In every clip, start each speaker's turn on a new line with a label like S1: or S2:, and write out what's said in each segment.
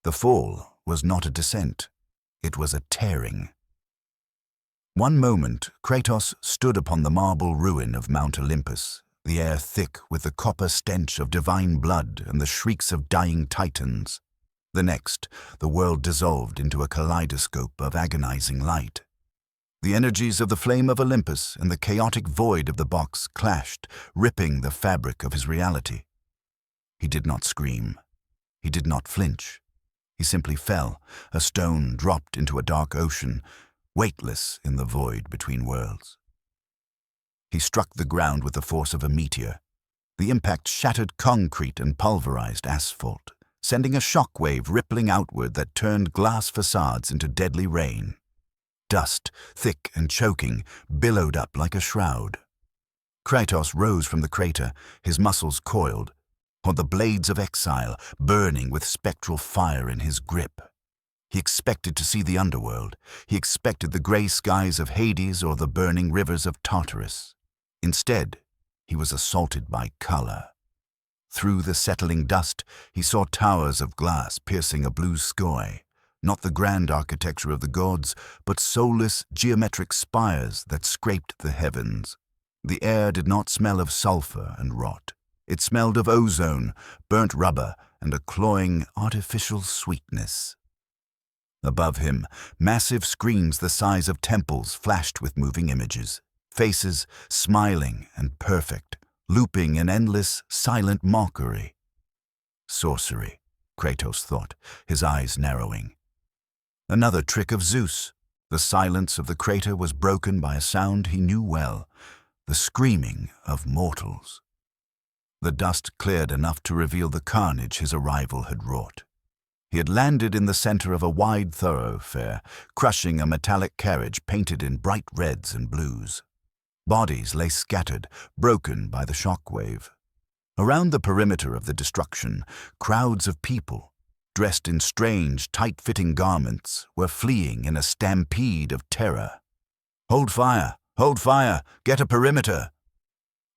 S1: The fall was not a descent. It was a tearing. One moment, Kratos stood upon the marble ruin of Mount Olympus, the air thick with the copper stench of divine blood and the shrieks of dying titans. The next, the world dissolved into a kaleidoscope of agonizing light. The energies of the flame of Olympus and the chaotic void of the box clashed, ripping the fabric of his reality. He did not scream. He did not flinch. He simply fell, a stone dropped into a dark ocean, weightless in the void between worlds. He struck the ground with the force of a meteor. The impact shattered concrete and pulverized asphalt, sending a shockwave rippling outward that turned glass facades into deadly rain. Dust, thick and choking, billowed up like a shroud. Kratos rose from the crater, his muscles coiled, or the Blades of Exile burning with spectral fire in his grip. He expected to see the underworld. He expected the gray skies of Hades or the burning rivers of Tartarus. Instead, he was assaulted by color. Through the settling dust, he saw towers of glass piercing a blue sky, not the grand architecture of the gods, but soulless geometric spires that scraped the heavens. The air did not smell of sulfur and rot. It smelled of ozone, burnt rubber, and a cloying, artificial sweetness. Above him, massive screens the size of temples flashed with moving images, faces smiling and perfect, looping in endless, silent mockery. Sorcery, Kratos thought, his eyes narrowing. Another trick of Zeus. The silence of the crater was broken by a sound he knew well, the screaming of mortals. The dust cleared enough to reveal the carnage his arrival had wrought. He had landed in the center of a wide thoroughfare, crushing a metallic carriage painted in bright reds and blues. Bodies lay scattered, broken by the shockwave. Around the perimeter of the destruction, crowds of people, dressed in strange, tight-fitting garments, were fleeing in a stampede of terror. "Hold fire! Hold fire! Get a perimeter!"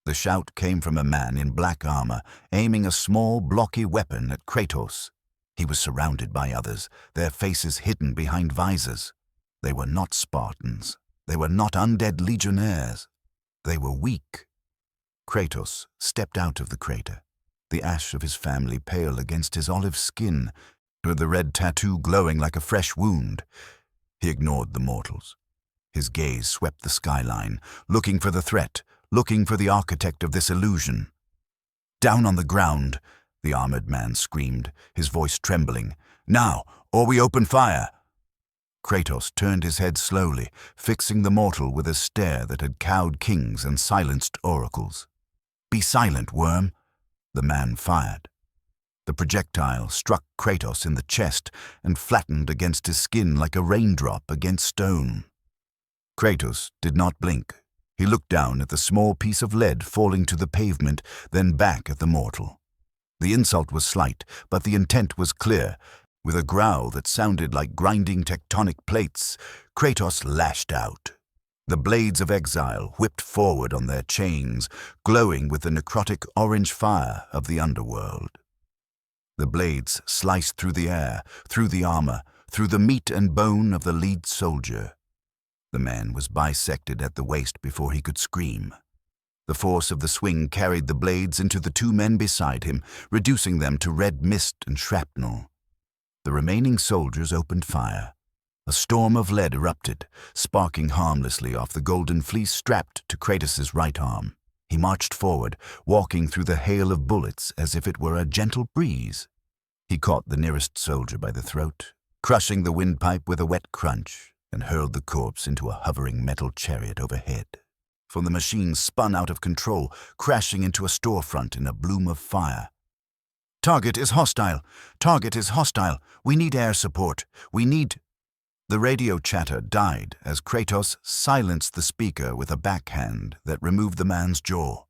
S1: The shout came from a man in black armor, aiming a small, blocky weapon at Kratos. He was surrounded by others, their faces hidden behind visors. They were not Spartans. They were not undead legionnaires. They were weak. Kratos stepped out of the crater, the ash of his family pale against his olive skin, with the red tattoo glowing like a fresh wound. He ignored the mortals. His gaze swept the skyline, looking for the threat, looking for the architect of this illusion. "Down on the ground," the armored man screamed, his voice trembling. "Now, or we open fire!" Kratos turned his head slowly, fixing the mortal with a stare that had cowed kings and silenced oracles. "Be silent, worm!" The man fired. The projectile struck Kratos in the chest and flattened against his skin like a raindrop against stone. Kratos did not blink. He looked down at the small piece of lead falling to the pavement, then back at the mortal. The insult was slight, but the intent was clear. With a growl that sounded like grinding tectonic plates, Kratos lashed out. The Blades of Exile whipped forward on their chains, glowing with the necrotic orange fire of the underworld. The blades sliced through the air, through the armor, through the meat and bone of the lead soldier. The man was bisected at the waist before he could scream. The force of the swing carried the blades into the two men beside him, reducing them to red mist and shrapnel. The remaining soldiers opened fire. A storm of lead erupted, sparking harmlessly off the golden fleece strapped to Kratos' right arm. He marched forward, walking through the hail of bullets as if it were a gentle breeze. He caught the nearest soldier by the throat, crushing the windpipe with a wet crunch, and hurled the corpse into a hovering metal chariot overhead. For the machine spun out of control, crashing into a storefront in a bloom of fire. "Target is hostile! Target is hostile! We need air support! We need—" The radio chatter died as Kratos silenced the speaker with a backhand that removed the man's jaw.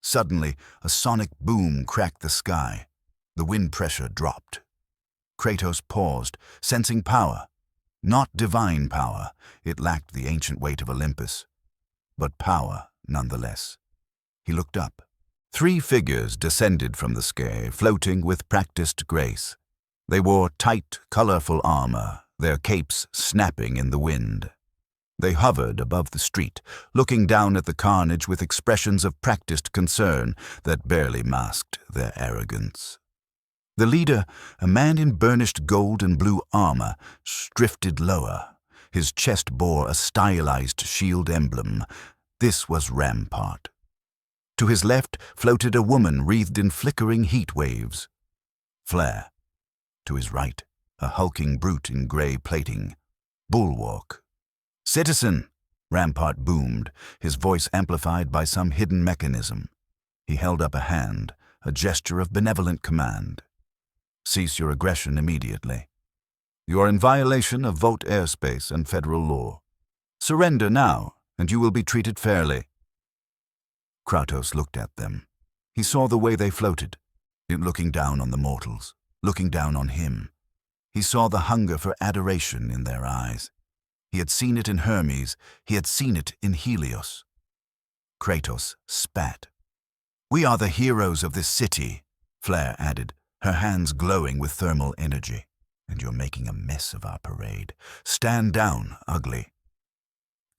S1: Suddenly, a sonic boom cracked the sky. The wind pressure dropped. Kratos paused, sensing power. Not divine power, it lacked the ancient weight of Olympus, but power nonetheless. He looked up. 3 figures descended from the sky, floating with practiced grace. They wore tight, colorful armor, their capes snapping in the wind. They hovered above the street, looking down at the carnage with expressions of practiced concern that barely masked their arrogance. The leader, a man in burnished gold and blue armor, drifted lower. His chest bore a stylized shield emblem. This was Rampart. To his left floated a woman wreathed in flickering heat waves. Flare. To his right, a hulking brute in gray plating. Bulwark. "Citizen!" Rampart boomed, his voice amplified by some hidden mechanism. He held up a hand, a gesture of benevolent command. "Cease your aggression immediately. You are in violation of Vought airspace and federal law. Surrender now, and you will be treated fairly." Kratos looked at them. He saw the way they floated, looking down on the mortals, looking down on him. He saw the hunger for adoration in their eyes. He had seen it in Hermes. He had seen it in Helios. Kratos spat. "We are the heroes of this city," Flare added, her hands glowing with thermal energy. "And you're making a mess of our parade. Stand down, ugly."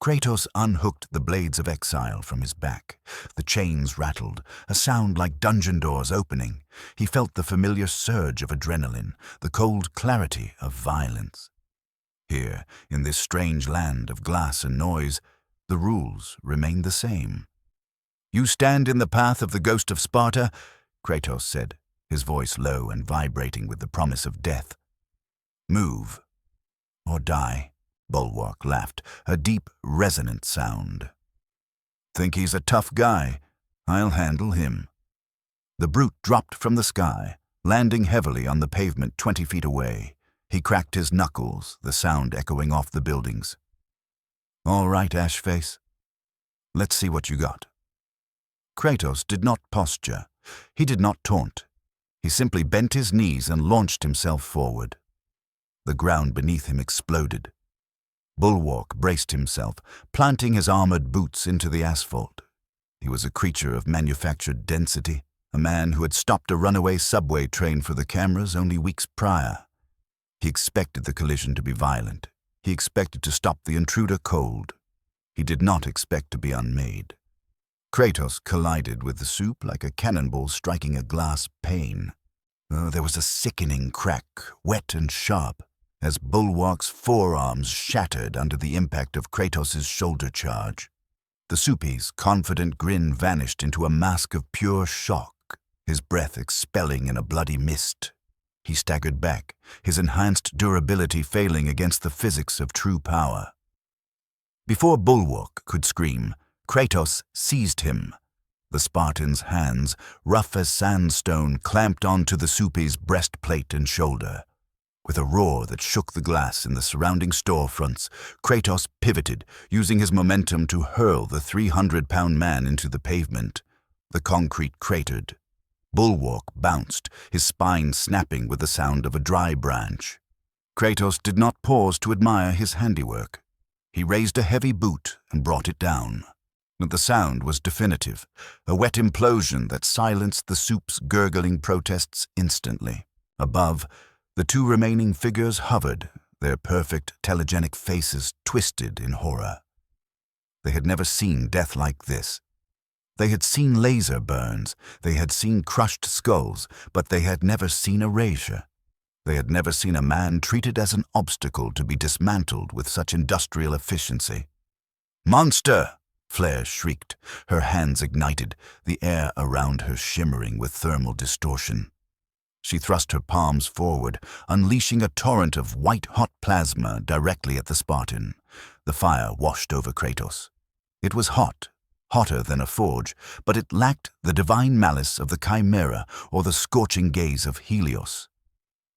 S1: Kratos unhooked the Blades of Exile from his back. The chains rattled, a sound like dungeon doors opening. He felt the familiar surge of adrenaline, the cold clarity of violence. Here, in this strange land of glass and noise, the rules remained the same. "You stand in the path of the ghost of Sparta," Kratos said, his voice low and vibrating with the promise of death. "Move, or die," Bulwark laughed, a deep, resonant sound. "Think he's a tough guy? I'll handle him." The brute dropped from the sky, landing heavily on the pavement 20 feet away. He cracked his knuckles, the sound echoing off the buildings. "All right, Ashface. Let's see what you got." Kratos did not posture. He did not taunt. He simply bent his knees and launched himself forward. The ground beneath him exploded. Bulwark braced himself, planting his armored boots into the asphalt. He was a creature of manufactured density, a man who had stopped a runaway subway train for the cameras only weeks prior. He expected the collision to be violent. He expected to stop the intruder cold. He did not expect to be unmade. Kratos collided with the soup like a cannonball striking a glass pane. There was a sickening crack, wet and sharp, as Bulwark's forearms shattered under the impact of Kratos' shoulder charge. The soupy's confident grin vanished into a mask of pure shock, his breath expelling in a bloody mist. He staggered back, his enhanced durability failing against the physics of true power. Before Bulwark could scream, Kratos seized him. The Spartan's hands, rough as sandstone, clamped onto the soupy's breastplate and shoulder. With a roar that shook the glass in the surrounding storefronts, Kratos pivoted, using his momentum to hurl the 300-pound man into the pavement. The concrete cratered. Bulwark bounced, his spine snapping with the sound of a dry branch. Kratos did not pause to admire his handiwork. He raised a heavy boot and brought it down. The sound was definitive, a wet implosion that silenced the soup's gurgling protests instantly. Above, the two remaining figures hovered, their perfect telegenic faces twisted in horror. They had never seen death like this. They had seen laser burns, they had seen crushed skulls, but they had never seen erasure. They had never seen a man treated as an obstacle to be dismantled with such industrial efficiency. "Monster!" Flare shrieked, her hands ignited, the air around her shimmering with thermal distortion. She thrust her palms forward, unleashing a torrent of white-hot plasma directly at the Spartan. The fire washed over Kratos. It was hot, hotter than a forge, but it lacked the divine malice of the Chimera or the scorching gaze of Helios.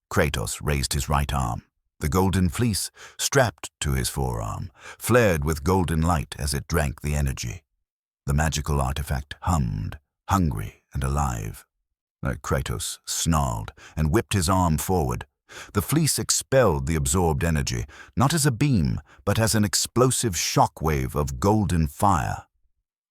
S1: Kratos raised his right arm. The golden fleece, strapped to his forearm, flared with golden light as it drank the energy. The magical artifact hummed, hungry and alive. Kratos snarled and whipped his arm forward. The fleece expelled the absorbed energy, not as a beam, but as an explosive shockwave of golden fire.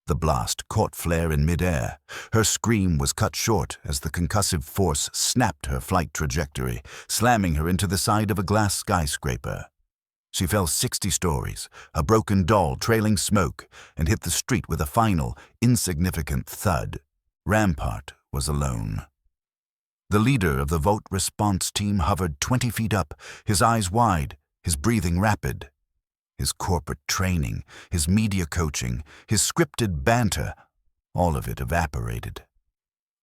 S1: The blast caught Flare in midair. Her scream was cut short as the concussive force snapped her flight trajectory, slamming her into the side of a glass skyscraper. She fell 60 stories, a broken doll trailing smoke, and hit the street with a final, insignificant thud. Rampart was alone. The leader of the Vought response team hovered 20 feet up, his eyes wide, his breathing rapid. His corporate training, his media coaching, his scripted banter, all of it evaporated.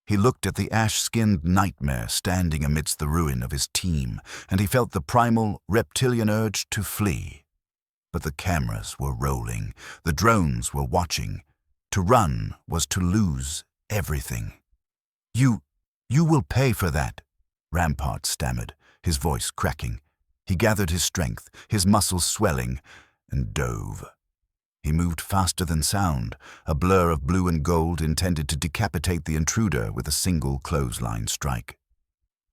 S1: He looked at the ash-skinned nightmare standing amidst the ruin of his team, and he felt the primal, reptilian urge to flee. But the cameras were rolling, the drones were watching. To run was to lose everything. You will pay for that," Rampart stammered, his voice cracking. He gathered his strength, his muscles swelling, and dove. He moved faster than sound, a blur of blue and gold intended to decapitate the intruder with a single clothesline strike.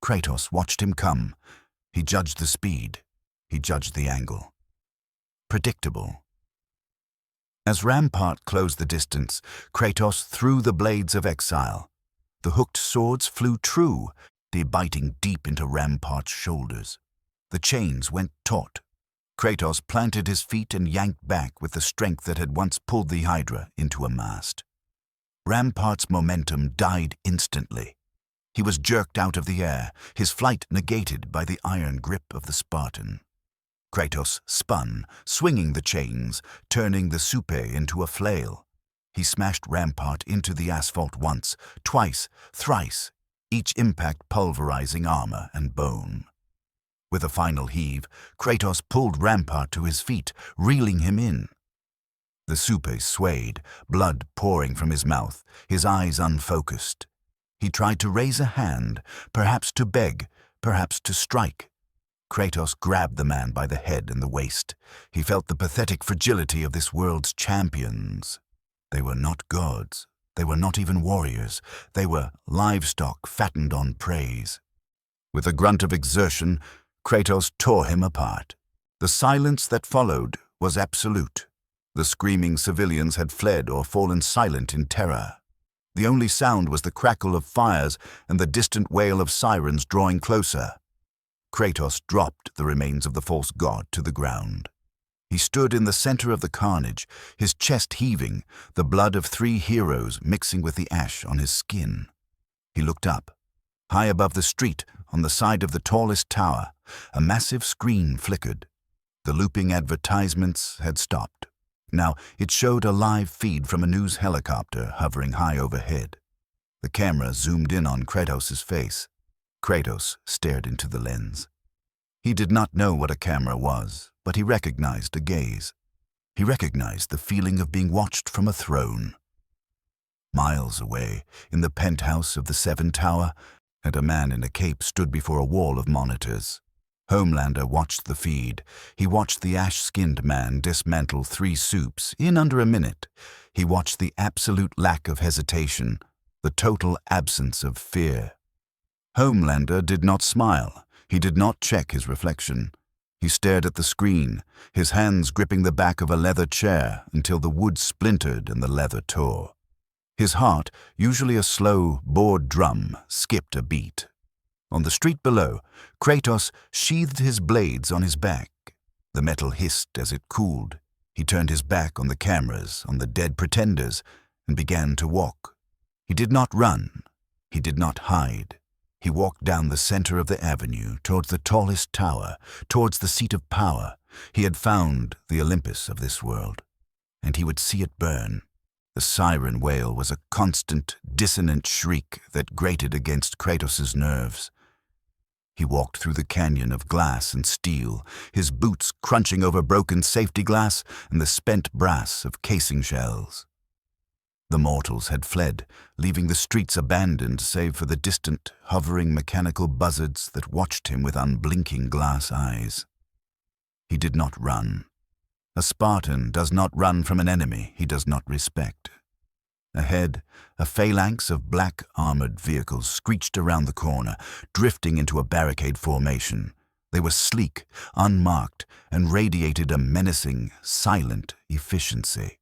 S1: Kratos watched him come. He judged the speed. He judged the angle. Predictable. As Rampart closed the distance, Kratos threw the Blades of Exile. The hooked swords flew true, biting deep into Rampart's shoulders. The chains went taut. Kratos planted his feet and yanked back with the strength that had once pulled the Hydra into a mast. Rampart's momentum died instantly. He was jerked out of the air, his flight negated by the iron grip of the Spartan. Kratos spun, swinging the chains, turning the Supes into a flail. He smashed Rampart into the asphalt once, twice, thrice, each impact pulverizing armor and bone. With a final heave, Kratos pulled Rampart to his feet, reeling him in. The Supes swayed, blood pouring from his mouth, his eyes unfocused. He tried to raise a hand, perhaps to beg, perhaps to strike. Kratos grabbed the man by the head and the waist. He felt the pathetic fragility of this world's champions. They were not gods. They were not even warriors. They were livestock fattened on praise. With a grunt of exertion, Kratos tore him apart. The silence that followed was absolute. The screaming civilians had fled or fallen silent in terror. The only sound was the crackle of fires and the distant wail of sirens drawing closer. Kratos dropped the remains of the false god to the ground. He stood in the center of the carnage, his chest heaving, the blood of 3 heroes mixing with the ash on his skin. He looked up. High above the street, on the side of the tallest tower, a massive screen flickered. The looping advertisements had stopped. Now it showed a live feed from a news helicopter hovering high overhead. The camera zoomed in on Kratos' face. Kratos stared into the lens. He did not know what a camera was, but he recognized a gaze. He recognized the feeling of being watched from a throne. Miles away, in the penthouse of the 7 Tower, and a man in a cape stood before a wall of monitors. Homelander watched the feed. He watched the ash-skinned man dismantle 3 Supes in under a minute. He watched the absolute lack of hesitation, the total absence of fear. Homelander did not smile. He did not check his reflection. He stared at the screen, his hands gripping the back of a leather chair until the wood splintered and the leather tore. His heart, usually a slow, bored drum, skipped a beat. On the street below, Kratos sheathed his blades on his back. The metal hissed as it cooled. He turned his back on the cameras, on the dead pretenders, and began to walk. He did not run. He did not hide. He walked down the center of the avenue, towards the tallest tower, towards the seat of power. He had found the Olympus of this world, and he would see it burn. The siren wail was a constant, dissonant shriek that grated against Kratos' nerves. He walked through the canyon of glass and steel, his boots crunching over broken safety glass and the spent brass of casing shells. The mortals had fled, leaving the streets abandoned save for the distant, hovering mechanical buzzards that watched him with unblinking glass eyes. He did not run. A Spartan does not run from an enemy he does not respect. Ahead, a phalanx of black armored vehicles screeched around the corner, drifting into a barricade formation. They were sleek, unmarked, and radiated a menacing, silent efficiency.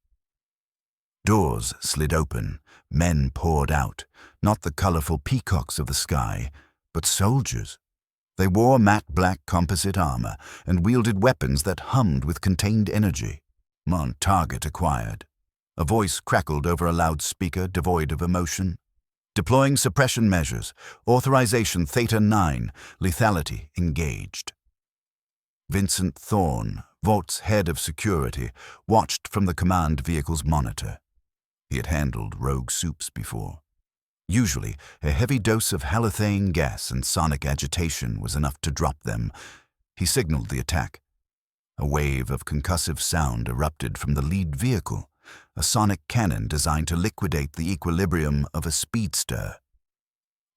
S1: Doors slid open, men poured out, not the colorful peacocks of the sky, but soldiers. They wore matte black composite armor and wielded weapons that hummed with contained energy. Target acquired. A voice crackled over a loudspeaker devoid of emotion. Deploying suppression measures. Authorization Theta 9. Lethality engaged. Vincent Thorne, Vaught's head of security, watched from the command vehicle's monitor. He had handled rogue Supes before. Usually, a heavy dose of halothane gas and sonic agitation was enough to drop them. He signaled the attack. A wave of concussive sound erupted from the lead vehicle, a sonic cannon designed to liquidate the equilibrium of a speedster.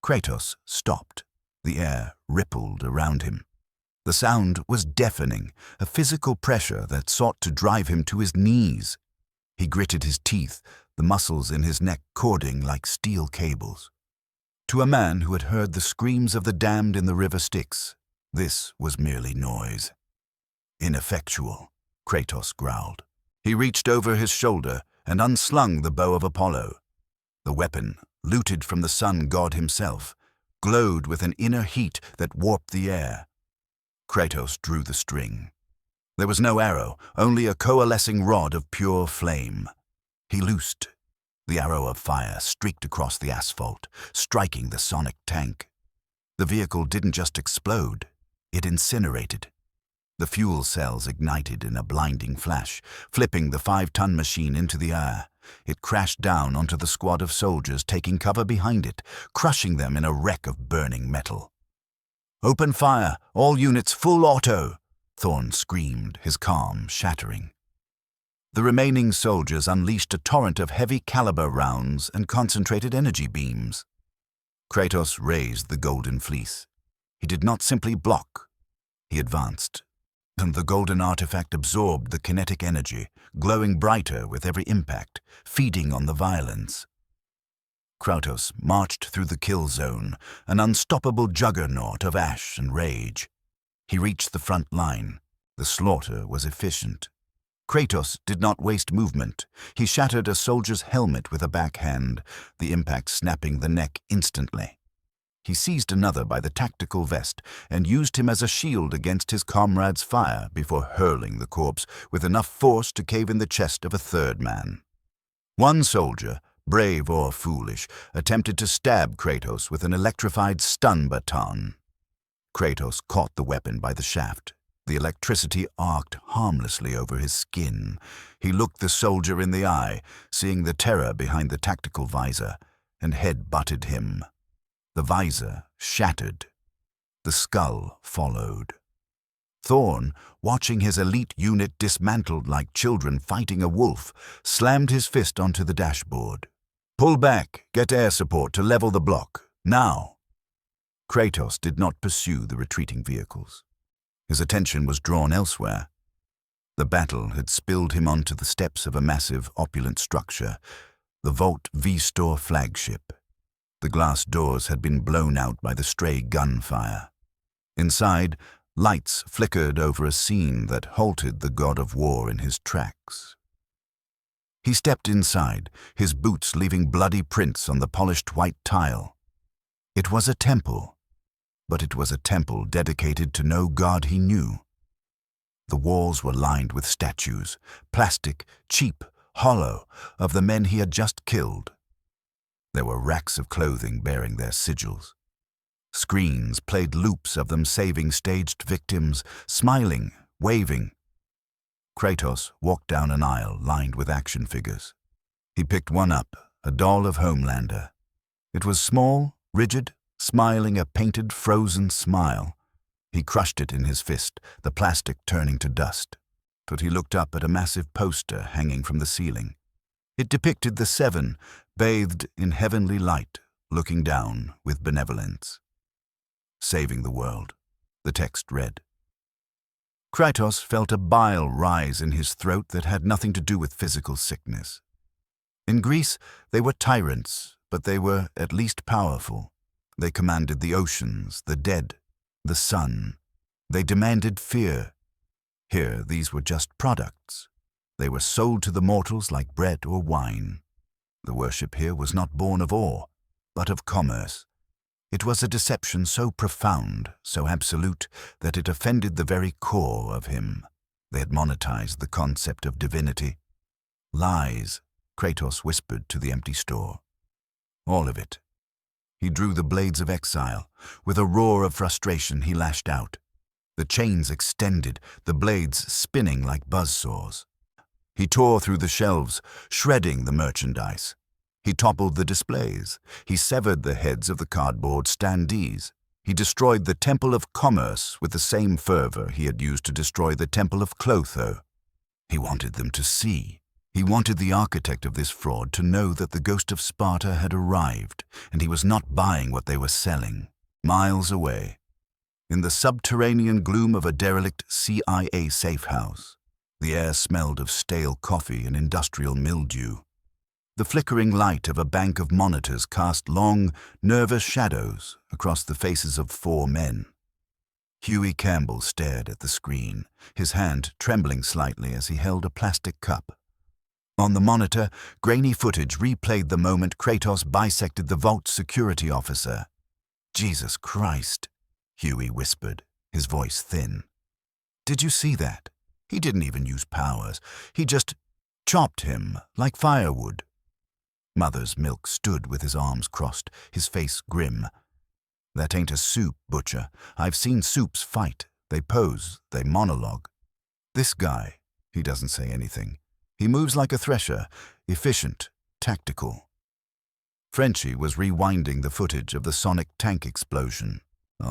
S1: Kratos stopped. The air rippled around him. The sound was deafening, a physical pressure that sought to drive him to his knees. He gritted his teeth, the muscles in his neck cording like steel cables. To a man who had heard the screams of the damned in the river Styx, this was merely noise. Ineffectual, Kratos growled. He reached over his shoulder and unslung the bow of Apollo. The weapon, looted from the sun god himself, glowed with an inner heat that warped the air. Kratos drew the string. There was no arrow, only a coalescing rod of pure flame. He loosed. The arrow of fire streaked across the asphalt, striking the sonic tank. The vehicle didn't just explode, it incinerated. The fuel cells ignited in a blinding flash, flipping the 5-ton machine into the air. It crashed down onto the squad of soldiers taking cover behind it, crushing them in a wreck of burning metal. "Open fire! All units full auto!" Thorne screamed, his calm shattering. The remaining soldiers unleashed a torrent of heavy-caliber rounds and concentrated energy beams. Kratos raised the golden fleece. He did not simply block. He advanced, and the golden artifact absorbed the kinetic energy, glowing brighter with every impact, feeding on the violence. Kratos marched through the kill zone, an unstoppable juggernaut of ash and rage. He reached the front line. The slaughter was efficient. Kratos did not waste movement. He shattered a soldier's helmet with a backhand, the impact snapping the neck instantly. He seized another by the tactical vest and used him as a shield against his comrade's fire before hurling the corpse with enough force to cave in the chest of a third man. One soldier, brave or foolish, attempted to stab Kratos with an electrified stun baton. Kratos caught the weapon by the shaft. The electricity arced harmlessly over his skin. He looked the soldier in the eye, seeing the terror behind the tactical visor, and head-butted him. The visor shattered. The skull followed. Thorne, watching his elite unit dismantled like children fighting a wolf, slammed his fist onto the dashboard. "Pull back, get air support to level the block, now!" Kratos did not pursue the retreating vehicles. His attention was drawn elsewhere. The battle had spilled him onto the steps of a massive, opulent structure, the Vought V-Store flagship. The glass doors had been blown out by the stray gunfire. Inside, lights flickered over a scene that halted the god of war in his tracks. He stepped inside, his boots leaving bloody prints on the polished white tile. It was a temple, but it was a temple dedicated to no god he knew. The walls were lined with statues, plastic, cheap, hollow, of the men he had just killed. There were racks of clothing bearing their sigils. Screens played loops of them saving staged victims, smiling, waving. Kratos walked down an aisle lined with action figures. He picked one up, a doll of Homelander. It was small, rigid, smiling a painted, frozen smile. He crushed it in his fist, the plastic turning to dust. But he looked up at a massive poster hanging from the ceiling. It depicted the Seven, bathed in heavenly light, looking down with benevolence. "Saving the world," the text read. Kratos felt a bile rise in his throat that had nothing to do with physical sickness. In Greece, they were tyrants, but they were at least powerful. They commanded the oceans, the dead, the sun. They demanded fear. Here, these were just products. They were sold to the mortals like bread or wine. The worship here was not born of awe, but of commerce. It was a deception so profound, so absolute, that it offended the very core of him. They had monetized the concept of divinity. Lies, Kratos whispered to the empty store. All of it. He drew the Blades of Exile. With a roar of frustration, he lashed out. The chains extended, the blades spinning like buzzsaws. He tore through the shelves, shredding the merchandise. He toppled the displays. He severed the heads of the cardboard standees. He destroyed the Temple of Commerce with the same fervor he had used to destroy the Temple of Clotho. He wanted them to see. He wanted the architect of this fraud to know that the ghost of Sparta had arrived, and he was not buying what they were selling. Miles away, in the subterranean gloom of a derelict CIA safe house, the air smelled of stale coffee and industrial mildew. The flickering light of a bank of monitors cast long, nervous shadows across the faces of 4 men. Huey Campbell stared at the screen, his hand trembling slightly as he held a plastic cup. On the monitor, grainy footage replayed the moment Kratos bisected the Vault security officer. "Jesus Christ," Huey whispered, his voice thin. "Did you see that? He didn't even use powers. He just chopped him like firewood." Mother's Milk stood with his arms crossed, his face grim. "That ain't a Supe, Butcher. I've seen Supes fight. They pose, they monologue. This guy, he doesn't say anything. He moves like a thresher, efficient, tactical." Frenchie was rewinding the footage of the sonic tank explosion,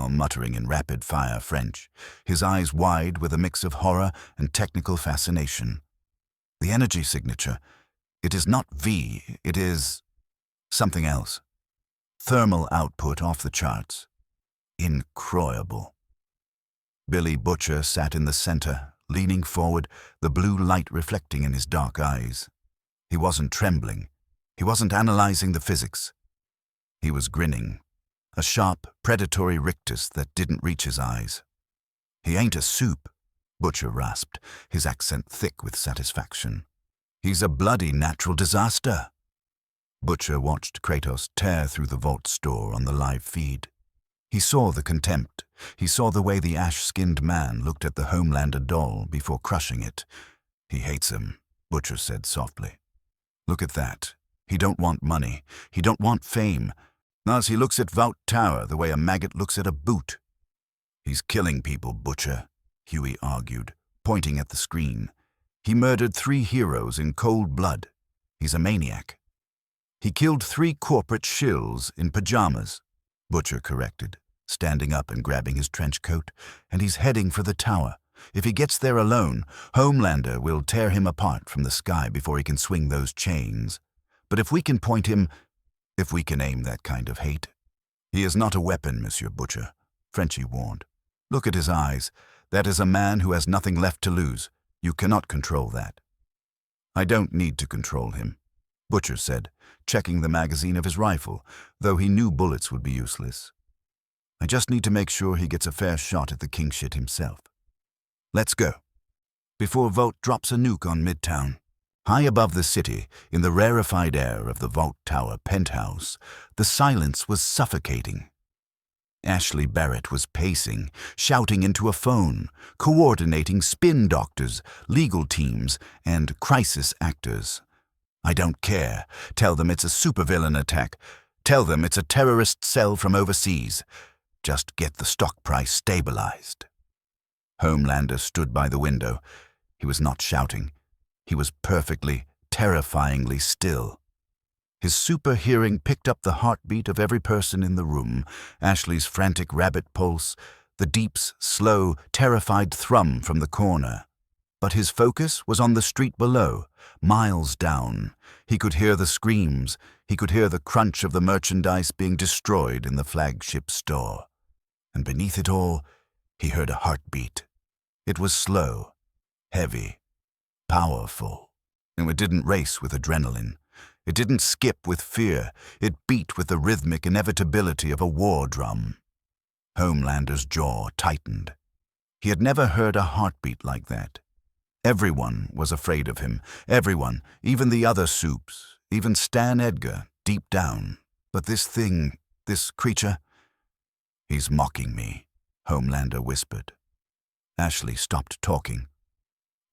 S1: muttering in rapid-fire French, his eyes wide with a mix of horror and technical fascination. "The energy signature, it is not V, it is something else. Thermal output off the charts. Incroyable." Billy Butcher sat in the center, leaning forward, the blue light reflecting in his dark eyes. He wasn't trembling. He wasn't analyzing the physics. He was grinning, a sharp, predatory rictus that didn't reach his eyes. "He ain't a Supe," Butcher rasped, his accent thick with satisfaction. "He's a bloody natural disaster." Butcher watched Kratos tear through the Vault store on the live feed. He saw the contempt. He saw the way the ash-skinned man looked at the Homelander doll before crushing it. "He hates him," Butcher said softly. "Look at that. He don't want money. He don't want fame. As he looks at Vought Tower the way a maggot looks at a boot." "He's killing people, Butcher," Huey argued, pointing at the screen. "He murdered 3 heroes in cold blood. He's a maniac." "He killed 3 corporate shills in pajamas," Butcher corrected, standing up and grabbing his trench coat. "And he's heading for the tower. If he gets there alone, Homelander will tear him apart from the sky before he can swing those chains. But if we can point him, if we can aim that kind of hate—" "He is not a weapon, Monsieur Butcher," Frenchie warned. "Look at his eyes. That is a man who has nothing left to lose. You cannot control that." "I don't need to control him," Butcher said, checking the magazine of his rifle, though he knew bullets would be useless. "I just need to make sure he gets a fair shot at the kingshit himself. Let's go. Before Vought drops a nuke on Midtown." High above the city, in the rarefied air of the Vought Tower penthouse, the silence was suffocating. Ashley Barrett was pacing, shouting into a phone, coordinating spin doctors, legal teams, and crisis actors. "I don't care. Tell them it's a supervillain attack. Tell them it's a terrorist cell from overseas. Just get the stock price stabilized." Homelander stood by the window. He was not shouting. He was perfectly, terrifyingly still. His super hearing picked up the heartbeat of every person in the room, Ashley's frantic rabbit pulse, the deep's slow, terrified thrum from the corner. But his focus was on the street below, miles down. He could hear the screams. He could hear the crunch of the merchandise being destroyed in the flagship store. And beneath it all, he heard a heartbeat. It was slow, heavy, powerful. And it didn't race with adrenaline. It didn't skip with fear. It beat with the rhythmic inevitability of a war drum. Homelander's jaw tightened. He had never heard a heartbeat like that. Everyone was afraid of him. Everyone, even the other Supes, even Stan Edgar, deep down. But this thing, this creature... "He's mocking me," Homelander whispered. Ashley stopped talking.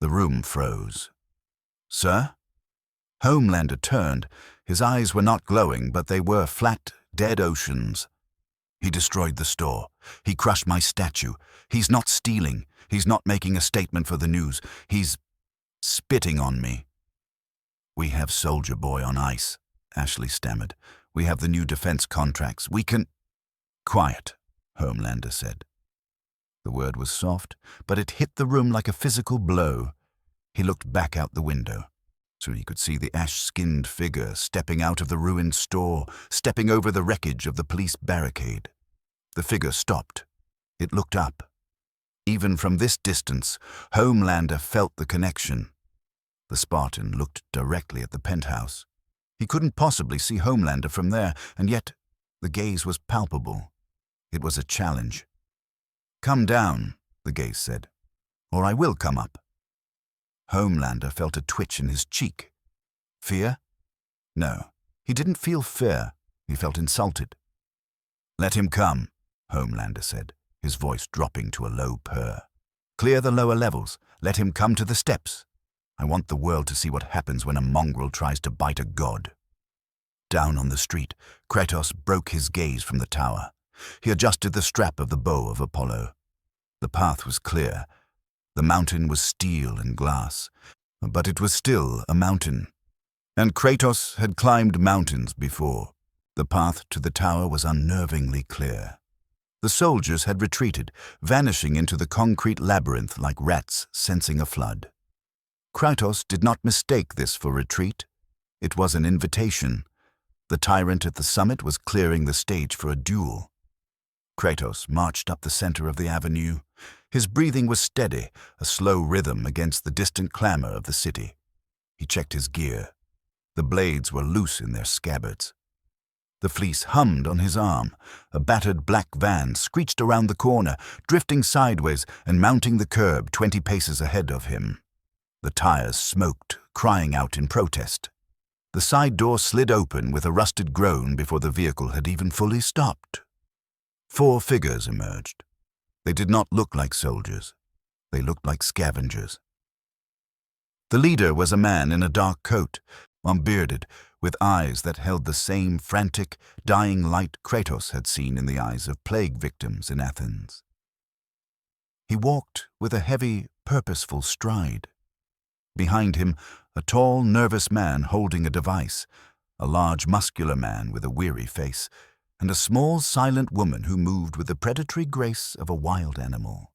S1: The room froze. "Sir?" Homelander turned. His eyes were not glowing, but they were flat, dead oceans. "He destroyed the store. He crushed my statue. He's not stealing. He's not making a statement for the news. He's spitting on me." "We have Soldier Boy on ice," Ashley stammered. "We have the new defense contracts. We can—" "Quiet," Homelander said. The word was soft, but it hit the room like a physical blow. He looked back out the window, so he could see the ash-skinned figure stepping out of the ruined store, stepping over the wreckage of the police barricade. The figure stopped. It looked up. Even from this distance, Homelander felt the connection. The Spartan looked directly at the penthouse. He couldn't possibly see Homelander from there, and yet the gaze was palpable. It was a challenge. "Come down," the gaze said, "or I will come up." Homelander felt a twitch in his cheek. Fear? No, he didn't feel fear. He felt insulted. "Let him come," Homelander said, his voice dropping to a low purr. "Clear the lower levels. Let him come to the steps. I want the world to see what happens when a mongrel tries to bite a god." Down on the street, Kratos broke his gaze from the tower. He adjusted the strap of the bow of Apollo. The path was clear. The mountain was steel and glass, but it was still a mountain. And Kratos had climbed mountains before. The path to the tower was unnervingly clear. The soldiers had retreated, vanishing into the concrete labyrinth like rats sensing a flood. Kratos did not mistake this for retreat. It was an invitation. The tyrant at the summit was clearing the stage for a duel. Kratos marched up the center of the avenue. His breathing was steady, a slow rhythm against the distant clamor of the city. He checked his gear. The blades were loose in their scabbards. The fleece hummed on his arm. A battered black van screeched around the corner, drifting sideways and mounting the curb 20 paces ahead of him. The tires smoked, crying out in protest. The side door slid open with a rusted groan before the vehicle had even fully stopped. 4 figures emerged. They did not look like soldiers. They looked like scavengers. The leader was a man in a dark coat, unbearded, with eyes that held the same frantic, dying light Kratos had seen in the eyes of plague victims in Athens. He walked with a heavy, purposeful stride. Behind him, a tall, nervous man holding a device, a large, muscular man with a weary face, and a small, silent woman who moved with the predatory grace of a wild animal.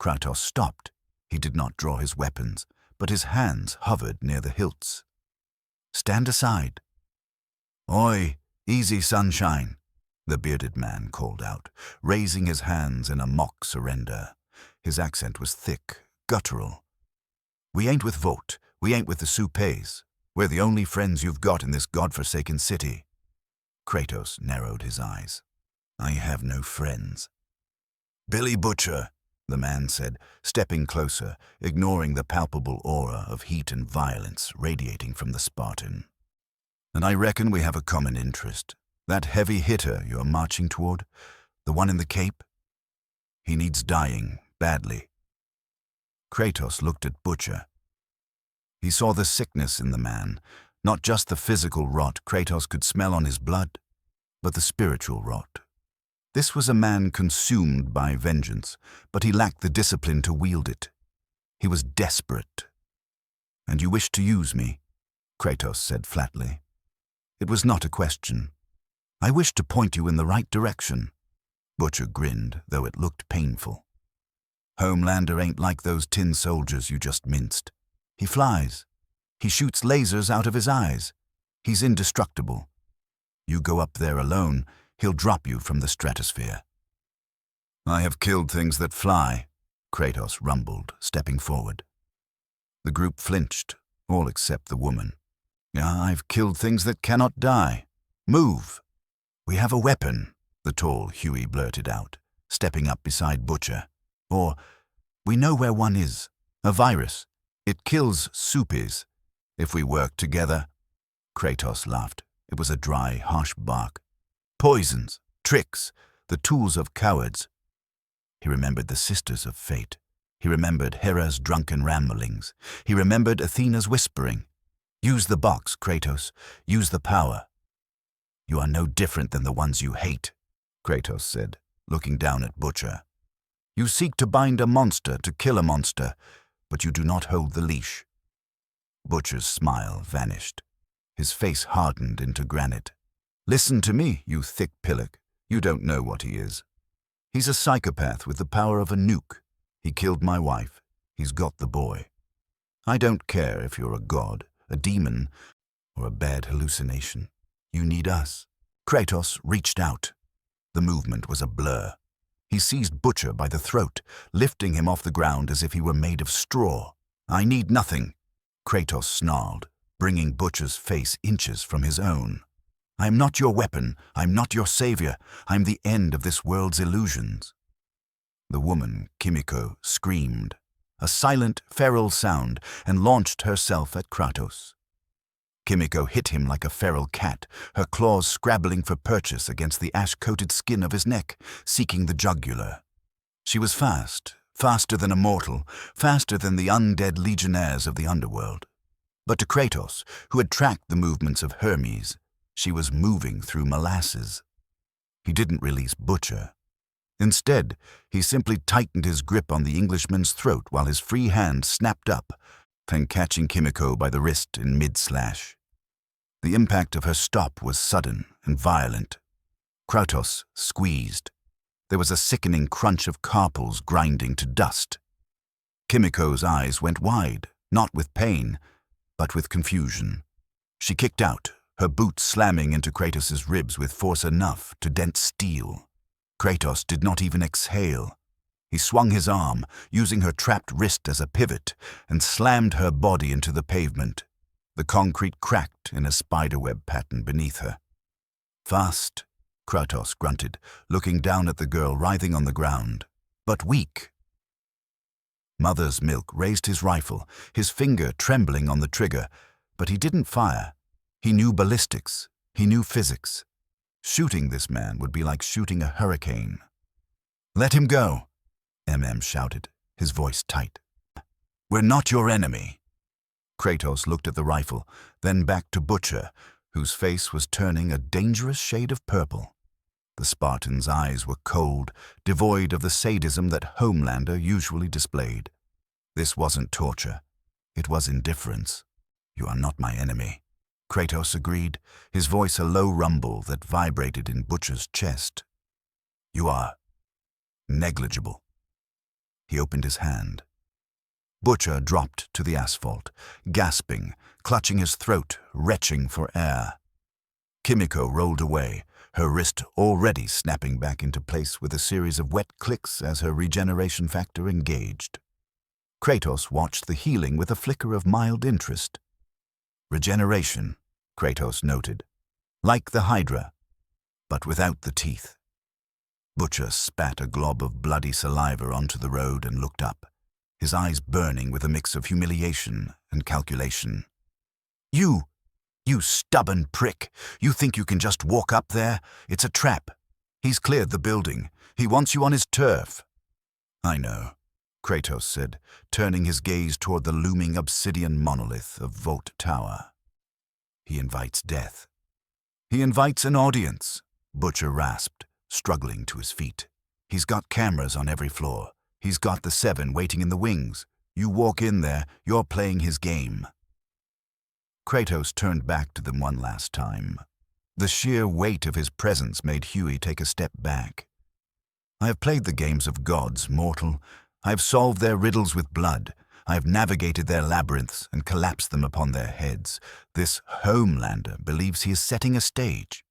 S1: Kratos stopped. He did not draw his weapons, but his hands hovered near the hilts. "Stand aside." "Oi, easy, sunshine," the bearded man called out, raising his hands in a mock surrender. His accent was thick, guttural. "We ain't with Vought. We ain't with the Supes. We're the only friends you've got in this godforsaken city." Kratos narrowed his eyes. "I have no friends." "Billy Butcher," the man said, stepping closer, ignoring the palpable aura of heat and violence radiating from the Spartan. "And I reckon we have a common interest. That heavy hitter you're marching toward, the one in the cape, he needs dying, badly." Kratos looked at Butcher. He saw the sickness in the man, not just the physical rot Kratos could smell on his blood, but the spiritual rot. This was a man consumed by vengeance, but he lacked the discipline to wield it. He was desperate. "And you wish to use me?" Kratos said flatly. It was not a question. "I wish to point you in the right direction." Butcher grinned, though it looked painful. "Homelander ain't like those tin soldiers you just minced. He flies. He shoots lasers out of his eyes. He's indestructible. You go up there alone, he'll drop you from the stratosphere." "I have killed things that fly," Kratos rumbled, stepping forward. The group flinched, all except the woman. "I've killed things that cannot die. Move." "We have a weapon," the tall Huey blurted out, stepping up beside Butcher. "Or, we know where one is. A virus. It kills Supes if we work together. Kratos laughed. It was a dry, harsh bark. Poisons, tricks, the tools of cowards. He remembered the sisters of fate. He remembered Hera's drunken ramblings. He remembered Athena's whispering. Use the box, Kratos. Use the power. You are no different than the ones you hate, Kratos said, looking down at Butcher. You seek to bind a monster, to kill a monster, but you do not hold the leash. Butcher's smile vanished. His face hardened into granite. Listen to me, you thick pillock. You don't know what he is. He's a psychopath with the power of a nuke. He killed my wife. He's got the boy. I don't care if you're a god, a demon, or a bad hallucination. You need us. Kratos reached out. The movement was a blur. He seized Butcher by the throat, lifting him off the ground as if he were made of straw. I need nothing, Kratos snarled, bringing Butcher's face inches from his own. I'm not your weapon. I'm not your savior. I'm the end of this world's illusions. The woman, Kimiko, screamed, a silent, feral sound, and launched herself at Kratos. Kimiko hit him like a feral cat, her claws scrabbling for purchase against the ash-coated skin of his neck, seeking the jugular. She was fast, faster than a mortal, faster than the undead legionnaires of the underworld. But to Kratos, who had tracked the movements of Hermes, she was moving through molasses. He didn't release Butcher. Instead, he simply tightened his grip on the Englishman's throat while his free hand snapped up, then catching Kimiko by the wrist in mid-slash. The impact of her stop was sudden and violent. Kratos squeezed. There was a sickening crunch of carpals grinding to dust. Kimiko's eyes went wide, not with pain, but with confusion. She kicked out, her boots slamming into Kratos' ribs with force enough to dent steel. Kratos did not even exhale. He swung his arm, using her trapped wrist as a pivot, and slammed her body into the pavement. The concrete cracked in a spiderweb pattern beneath her. Fast, Kratos grunted, looking down at the girl writhing on the ground, but weak. Mother's Milk raised his rifle, his finger trembling on the trigger, but he didn't fire. He knew ballistics. He knew physics. Shooting this man would be like shooting a hurricane. Let him go, shouted, his voice tight. We're not your enemy. Kratos looked at the rifle, then back to Butcher, whose face was turning a dangerous shade of purple. The Spartan's eyes were cold, devoid of the sadism that Homelander usually displayed. This wasn't torture. It was indifference. You are not my enemy, Kratos agreed, his voice a low rumble that vibrated in Butcher's chest. You are negligible. He opened his hand. Butcher dropped to the asphalt, gasping, clutching his throat, retching for air. Kimiko rolled away, her wrist already snapping back into place with a series of wet clicks as her regeneration factor engaged. Kratos watched the healing with a flicker of mild interest. Regeneration, Kratos noted, like the Hydra, but without the teeth. Butcher spat a glob of bloody saliva onto the road and looked up, his eyes burning with a mix of humiliation and calculation. You stubborn prick! You think you can just walk up there? It's a trap. He's cleared the building. He wants you on his turf. I know, Kratos said, turning his gaze toward the looming obsidian monolith of Vought Tower. He invites death. He invites an audience, Butcher rasped, struggling to his feet. He's got cameras on every floor. He's got the 7 waiting in the wings. You walk in there, you're playing his game. Kratos turned back to them one last time. The sheer weight of his presence made Huey take a step back. I have played the games of gods, mortal. I have solved their riddles with blood. I have navigated their labyrinths and collapsed them upon their heads. This Homelander believes he is setting a stage.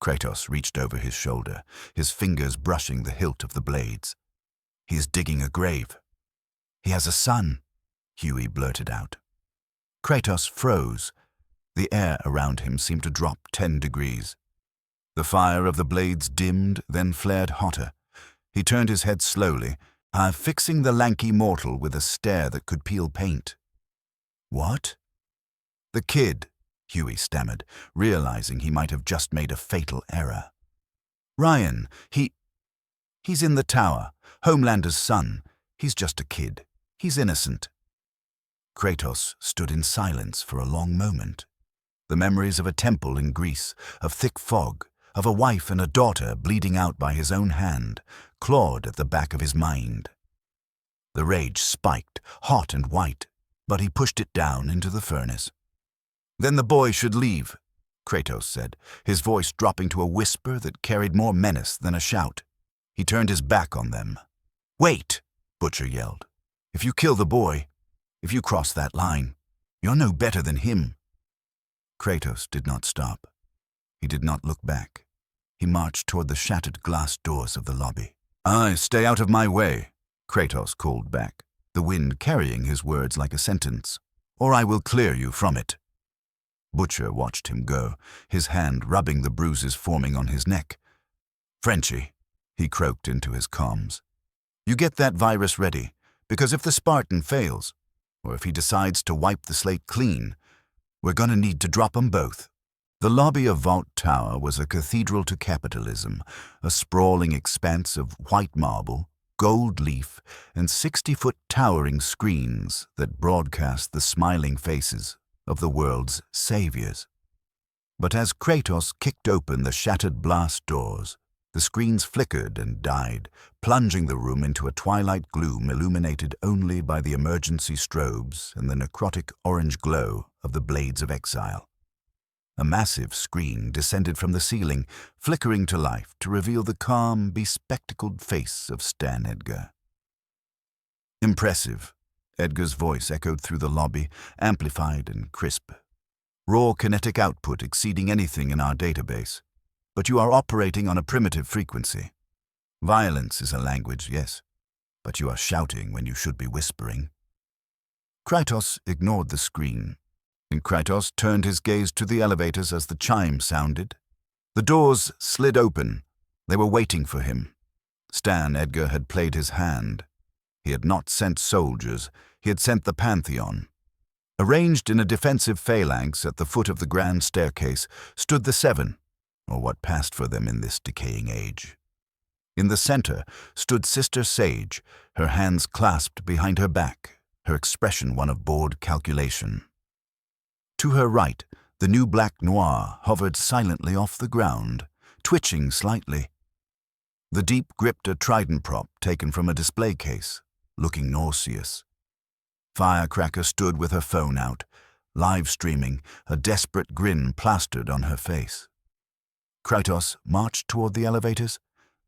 S1: Kratos reached over his shoulder, his fingers brushing the hilt of the blades. He is digging a grave. He has a son, Huey blurted out. Kratos froze. The air around him seemed to drop 10 degrees. The fire of the blades dimmed, then flared hotter. He turned his head slowly, fixing the lanky mortal with a stare that could peel paint. What? The kid, Huey stammered, realizing he might have just made a fatal error. Ryan, he's in the tower, Homelander's son. He's just a kid. He's innocent. Kratos stood in silence for a long moment. The memories of a temple in Greece, of thick fog, of a wife and a daughter bleeding out by his own hand, clawed at the back of his mind. The rage spiked, hot and white, but he pushed it down into the furnace. Then the boy should leave, Kratos said, his voice dropping to a whisper that carried more menace than a shout. He turned his back on them. Wait, Butcher yelled. If you kill the boy, if you cross that line, you're no better than him. Kratos did not stop. He did not look back. He marched toward the shattered glass doors of the lobby. Stay out of my way, Kratos called back, the wind carrying his words like a sentence, or I will clear you from it. Butcher watched him go, his hand rubbing the bruises forming on his neck. Frenchie, he croaked into his comms. You get that virus ready, because if the Spartan fails, or if he decides to wipe the slate clean, we're gonna need to drop 'em both. The lobby of Vought Tower was a cathedral to capitalism, a sprawling expanse of white marble, gold leaf, and 60-foot towering screens that broadcast the smiling faces of the world's saviors. But as Kratos kicked open the shattered blast doors, the screens flickered and died, plunging the room into a twilight gloom illuminated only by the emergency strobes and the necrotic orange glow of the Blades of Exile. A massive screen descended from the ceiling, flickering to life to reveal the calm, bespectacled face of Stan Edgar. Impressive, Edgar's voice echoed through the lobby, amplified and crisp. Raw kinetic output exceeding anything in our database. But you are operating on a primitive frequency. Violence is a language, yes, but you are shouting when you should be whispering. Kratos ignored the screen, and Kratos turned his gaze to the elevators as the chime sounded. The doors slid open. They were waiting for him. Stan Edgar had played his hand. He had not sent soldiers, he had sent the Pantheon. Arranged in a defensive phalanx at the foot of the grand staircase stood the Seven, or what passed for them in this decaying age. In the center stood Sister Sage, her hands clasped behind her back, her expression one of bored calculation. To her right, the new Black Noir hovered silently off the ground, twitching slightly. The Deep gripped a trident prop taken from a display case, looking nauseous. Firecracker stood with her phone out, live streaming, a desperate grin plastered on her face. Kratos marched toward the elevators.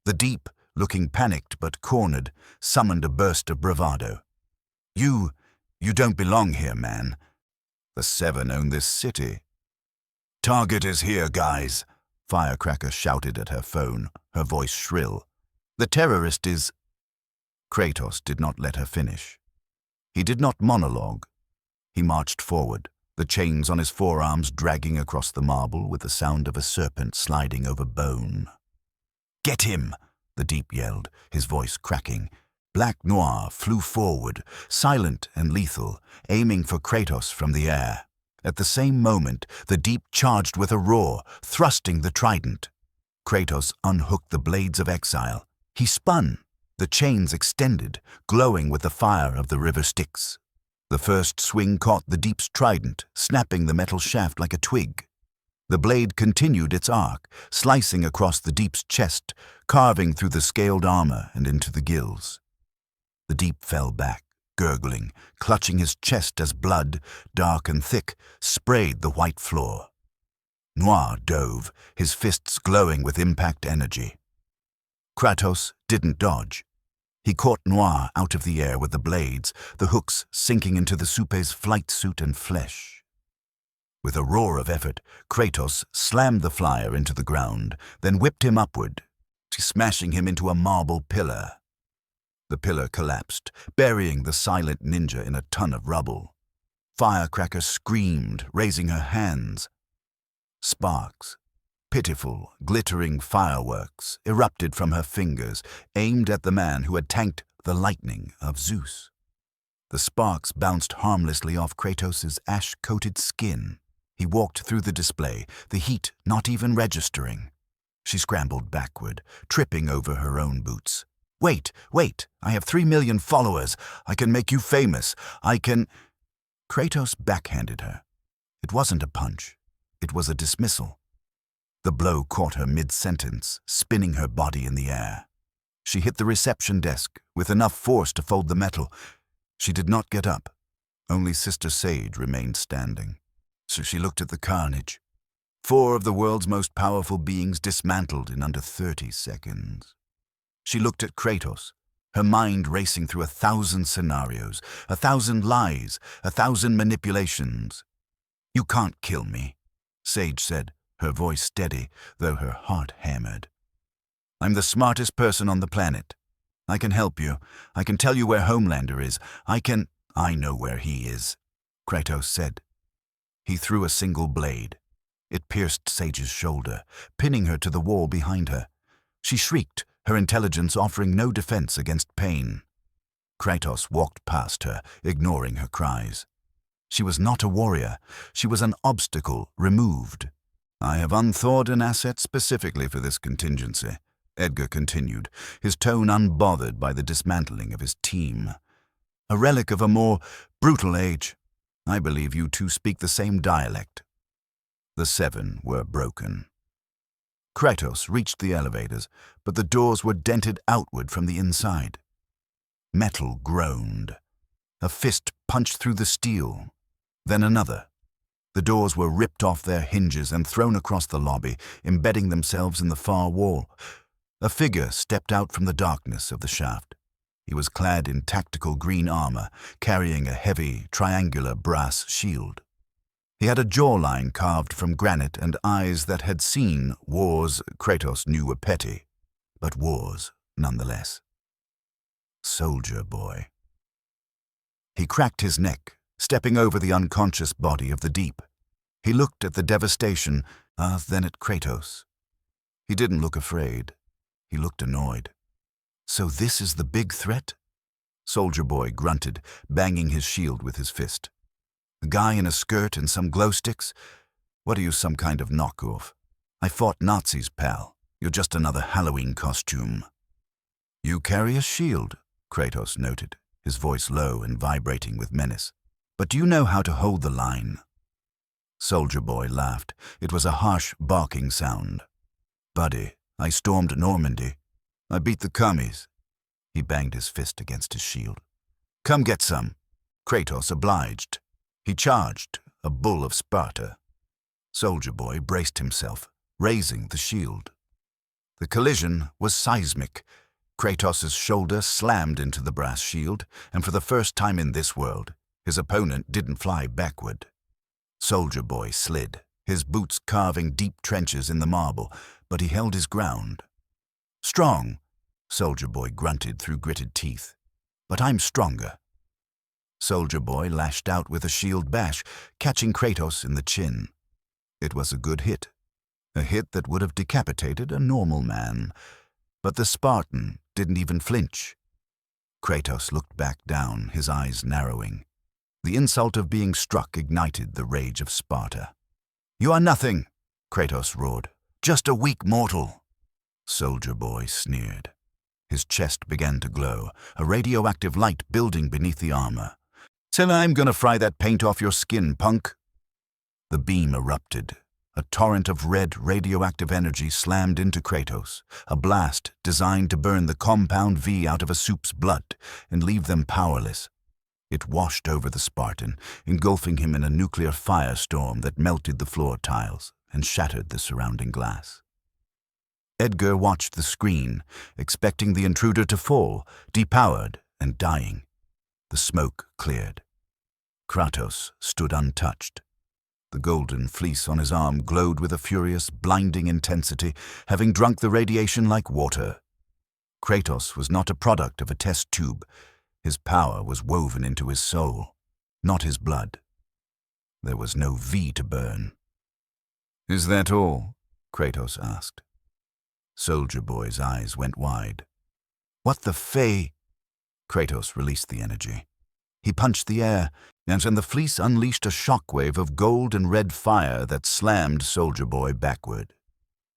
S1: The Deep, looking panicked but cornered, summoned a burst of bravado. You don't belong here, man. The Seven own this city. Target is here, guys, Firecracker shouted at her phone, her voice shrill. The terrorist is... Kratos did not let her finish. He did not monologue. He marched forward, the chains on his forearms dragging across the marble with the sound of a serpent sliding over bone. Get him, the Deep yelled, his voice cracking. Black Noir flew forward, silent and lethal, aiming for Kratos from the air. At the same moment, the Deep charged with a roar, thrusting the trident. Kratos unhooked the Blades of Exile. He spun. The chains extended, glowing with the fire of the river Styx. The first swing caught the Deep's trident, snapping the metal shaft like a twig. The blade continued its arc, slicing across the Deep's chest, carving through the scaled armor and into the gills. The Deep fell back, gurgling, clutching his chest as blood, dark and thick, sprayed the white floor. Noir dove, his fists glowing with impact energy. Kratos didn't dodge. He caught Noir out of the air with the blades, the hooks sinking into the Supes' flight suit and flesh. With a roar of effort, Kratos slammed the flyer into the ground, then whipped him upward, smashing him into a marble pillar. The pillar collapsed, burying the silent ninja in a ton of rubble. Firecracker screamed, raising her hands. Sparks, pitiful, glittering fireworks, erupted from her fingers, aimed at the man who had tanked the lightning of Zeus. The sparks bounced harmlessly off Kratos' ash-coated skin. He walked through the display, the heat not even registering. She scrambled backward, tripping over her own boots. "Wait, wait! I have 3 million followers! I can make you famous! I can—" Kratos backhanded her. It wasn't a punch. It was a dismissal. The blow caught her mid-sentence, spinning her body in the air. She hit the reception desk with enough force to fold the metal. She did not get up. Only Sister Sage remained standing. So she looked at the carnage. 4 of the world's most powerful beings dismantled in under 30 seconds. She looked at Kratos, her mind racing through 1,000 scenarios, 1,000 lies, 1,000 manipulations. "You can't kill me," Sage said, her voice steady, though her heart hammered. "I'm the smartest person on the planet. I can help you. I can tell you where Homelander is. I know where he is," Kratos said. He threw a single blade. It pierced Sage's shoulder, pinning her to the wall behind her. She shrieked, her intelligence offering no defense against pain. Kratos walked past her, ignoring her cries. She was not a warrior. She was an obstacle removed. "I have unthought an asset specifically for this contingency," Edgar continued, his tone unbothered by the dismantling of his team. "A relic of a more brutal age. I believe you two speak the same dialect." The 7 were broken. Kratos reached the elevators, but the doors were dented outward from the inside. Metal groaned. A fist punched through the steel. Then another. The doors were ripped off their hinges and thrown across the lobby, embedding themselves in the far wall. A figure stepped out from the darkness of the shaft. He was clad in tactical green armor, carrying a heavy, triangular brass shield. He had a jawline carved from granite and eyes that had seen wars Kratos knew were petty, but wars nonetheless. Soldier Boy. He cracked his neck, stepping over the unconscious body of the deep. He looked at the devastation, then at Kratos. He didn't look afraid. He looked annoyed. "So this is the big threat?" Soldier Boy grunted, banging his shield with his fist. "A guy in a skirt and some glow sticks? What are you, some kind of knockoff? I fought Nazis, pal. You're just another Halloween costume." "You carry a shield," Kratos noted, his voice low and vibrating with menace. "But do you know how to hold the line?" Soldier Boy laughed. It was a harsh, barking sound. "Buddy, I stormed Normandy. I beat the commies." He banged his fist against his shield. "Come get some." Kratos obliged. He charged, a bull of Sparta. Soldier Boy braced himself, raising the shield. The collision was seismic. Kratos' shoulder slammed into the brass shield, and for the first time in this world, his opponent didn't fly backward. Soldier Boy slid, his boots carving deep trenches in the marble, but he held his ground. "Strong," Soldier Boy grunted through gritted teeth. "But I'm stronger." Soldier Boy lashed out with a shield bash, catching Kratos in the chin. It was a good hit, a hit that would have decapitated a normal man. But the Spartan didn't even flinch. Kratos looked back down, his eyes narrowing. The insult of being struck ignited the rage of Sparta. "You are nothing," Kratos roared. "Just a weak mortal." Soldier Boy sneered. His chest began to glow, a radioactive light building beneath the armor. "Till I'm gonna fry that paint off your skin, punk." The beam erupted. A torrent of red radioactive energy slammed into Kratos, a blast designed to burn the compound V out of a Supes' blood and leave them powerless. It washed over the Spartan, engulfing him in a nuclear firestorm that melted the floor tiles and shattered the surrounding glass. Edgar watched the screen, expecting the intruder to fall, depowered and dying. The smoke cleared. Kratos stood untouched. The golden fleece on his arm glowed with a furious, blinding intensity, having drunk the radiation like water. Kratos was not a product of a test tube. His power was woven into his soul, not his blood. There was no V to burn. "Is that all?" Kratos asked. Soldier Boy's eyes went wide. "What the Kratos released the energy. He punched the air, and the fleece unleashed a shockwave of gold and red fire that slammed Soldier Boy backward.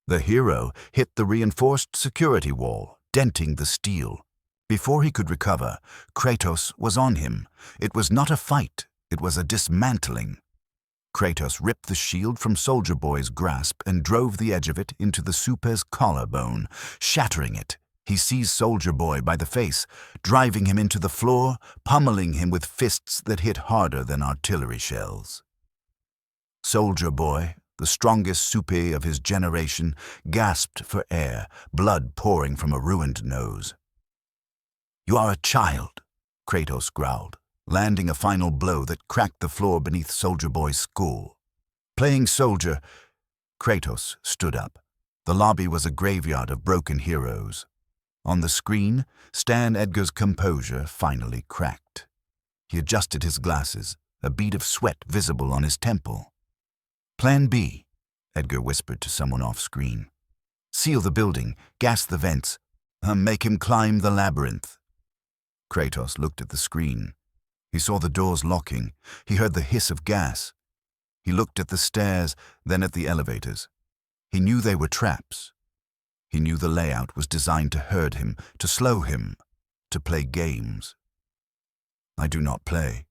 S1: The hero hit the reinforced security wall, denting the steel. Before he could recover, Kratos was on him. It was not a fight, it was a dismantling. Kratos ripped the shield from Soldier Boy's grasp and drove the edge of it into the Supes' collarbone, shattering it. He seized Soldier Boy by the face, driving him into the floor, pummeling him with fists that hit harder than artillery shells. Soldier Boy, the strongest Supe of his generation, gasped for air, blood pouring from a ruined nose. "You are a child," Kratos growled, landing a final blow that cracked the floor beneath Soldier Boy's skull. Playing soldier, Kratos stood up. The lobby was a graveyard of broken heroes. On the screen, Stan Edgar's composure finally cracked. He adjusted his glasses, a bead of sweat visible on his temple. "Plan B," Edgar whispered to someone off-screen. "Seal the building, gas the vents, and make him climb the labyrinth." Kratos looked at the screen. He saw the doors locking. He heard the hiss of gas. He looked at the stairs, then at the elevators. He knew they were traps. He knew the layout was designed to herd him, to slow him, to play games. "I do not play,"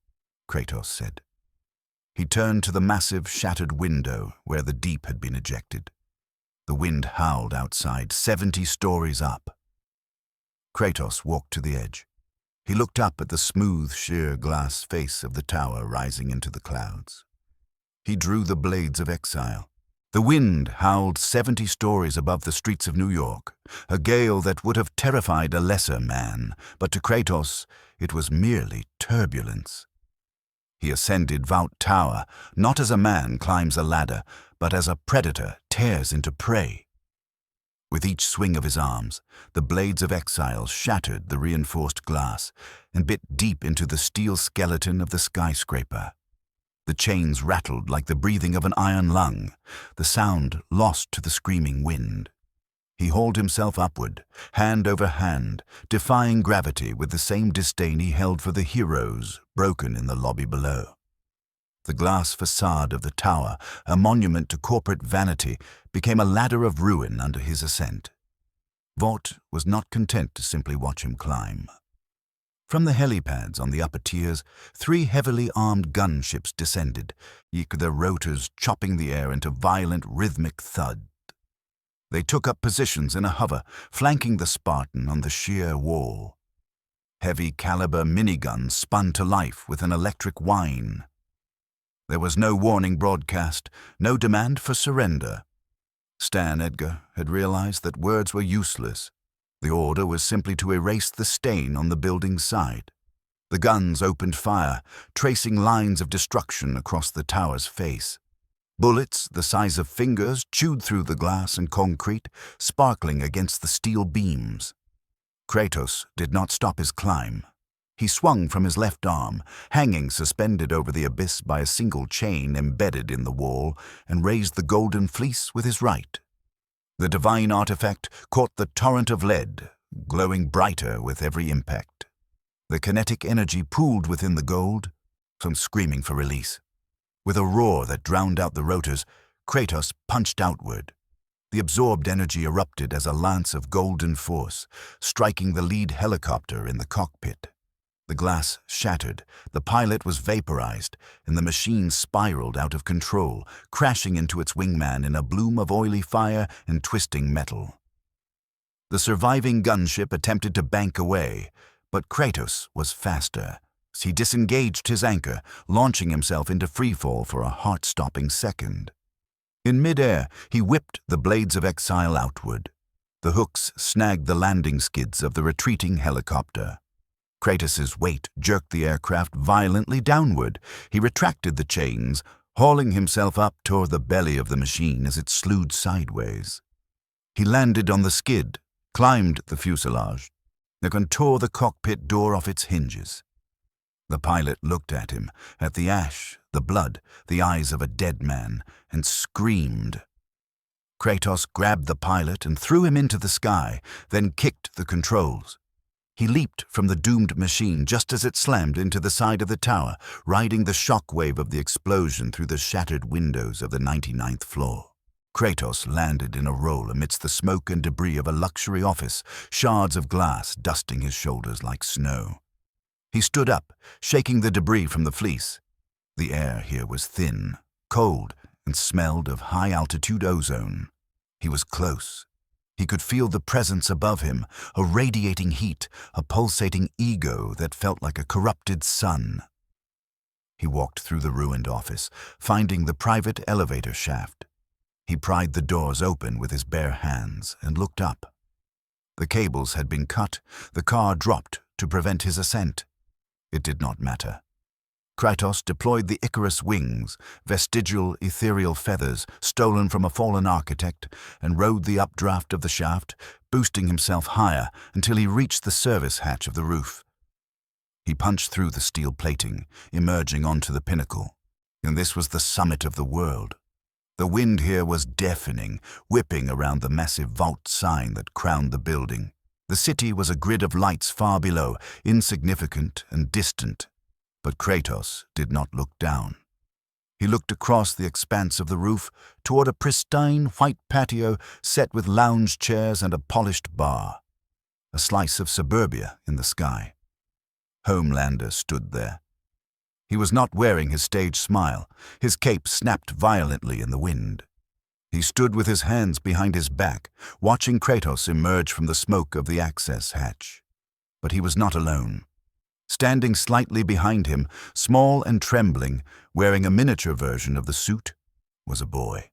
S1: Kratos said. He turned to the massive, shattered window where the deep had been ejected. The wind howled outside, 70 stories up. Kratos walked to the edge. He looked up at the smooth, sheer glass face of the tower rising into the clouds. He drew the Blades of Exile. The wind howled 70 stories above the streets of New York, a gale that would have terrified a lesser man, but to Kratos it was merely turbulence. He ascended Vought Tower, not as a man climbs a ladder, but as a predator tears into prey. With each swing of his arms, the Blades of Exile shattered the reinforced glass and bit deep into the steel skeleton of the skyscraper. The chains rattled like the breathing of an iron lung, the sound lost to the screaming wind. He hauled himself upward, hand over hand, defying gravity with the same disdain he held for the heroes broken in the lobby below. The glass facade of the tower, a monument to corporate vanity, became a ladder of ruin under his ascent. Vought was not content to simply watch him climb. From the helipads on the upper tiers, 3 heavily armed gunships descended, their rotors chopping the air into violent rhythmic thud. They took up positions in a hover, flanking the Spartan on the sheer wall. Heavy-caliber miniguns spun to life with an electric whine. There was no warning broadcast, no demand for surrender. Stan Edgar had realized that words were useless. The order was simply to erase the stain on the building's side. The guns opened fire, tracing lines of destruction across the tower's face. Bullets the size of fingers chewed through the glass and concrete, sparkling against the steel beams. Kratos did not stop his climb. He swung from his left arm, hanging suspended over the abyss by a single chain embedded in the wall, and raised the golden fleece with his right. The divine artifact caught the torrent of lead, glowing brighter with every impact. The kinetic energy pooled within the gold, some screaming for release. With a roar that drowned out the rotors, Kratos punched outward. The absorbed energy erupted as a lance of golden force, striking the lead helicopter in the cockpit. The glass shattered, the pilot was vaporized, and the machine spiraled out of control, crashing into its wingman in a bloom of oily fire and twisting metal. The surviving gunship attempted to bank away, but Kratos was faster. He disengaged his anchor, launching himself into freefall for a heart-stopping second. In midair, he whipped the Blades of Exile outward. The hooks snagged the landing skids of the retreating helicopter. Kratos' weight jerked the aircraft violently downward. He retracted the chains, hauling himself up toward the belly of the machine as it slewed sideways. He landed on the skid, climbed the fuselage, and tore the cockpit door off its hinges. The pilot looked at him, at the ash, the blood, the eyes of a dead man, and screamed. Kratos grabbed the pilot and threw him into the sky, then kicked the controls. He leaped from the doomed machine just as it slammed into the side of the tower, riding the shockwave of the explosion through the shattered windows of the 99th floor. Kratos landed in a roll amidst the smoke and debris of a luxury office, shards of glass dusting his shoulders like snow. He stood up, shaking the debris from the fleece. The air here was thin, cold, and smelled of high-altitude ozone. He was close. He could feel the presence above him, a radiating heat, a pulsating ego that felt like a corrupted sun. He walked through the ruined office, finding the private elevator shaft. He pried the doors open with his bare hands and looked up. The cables had been cut, the car dropped to prevent his ascent. It did not matter. Kratos deployed the Icarus wings, vestigial ethereal feathers stolen from a fallen architect, and rode the updraft of the shaft, boosting himself higher until he reached the service hatch of the roof. He punched through the steel plating, emerging onto the pinnacle. And this was the summit of the world. The wind here was deafening, whipping around the massive vault sign that crowned the building. The city was a grid of lights far below, insignificant and distant. But Kratos did not look down. He looked across the expanse of the roof toward a pristine white patio set with lounge chairs and a polished bar. A slice of suburbia in the sky. Homelander stood there. He was not wearing his stage smile. His cape snapped violently in the wind. He stood with his hands behind his back, watching Kratos emerge from the smoke of the access hatch. But he was not alone. Standing slightly behind him, small and trembling, wearing a miniature version of the suit, was a boy.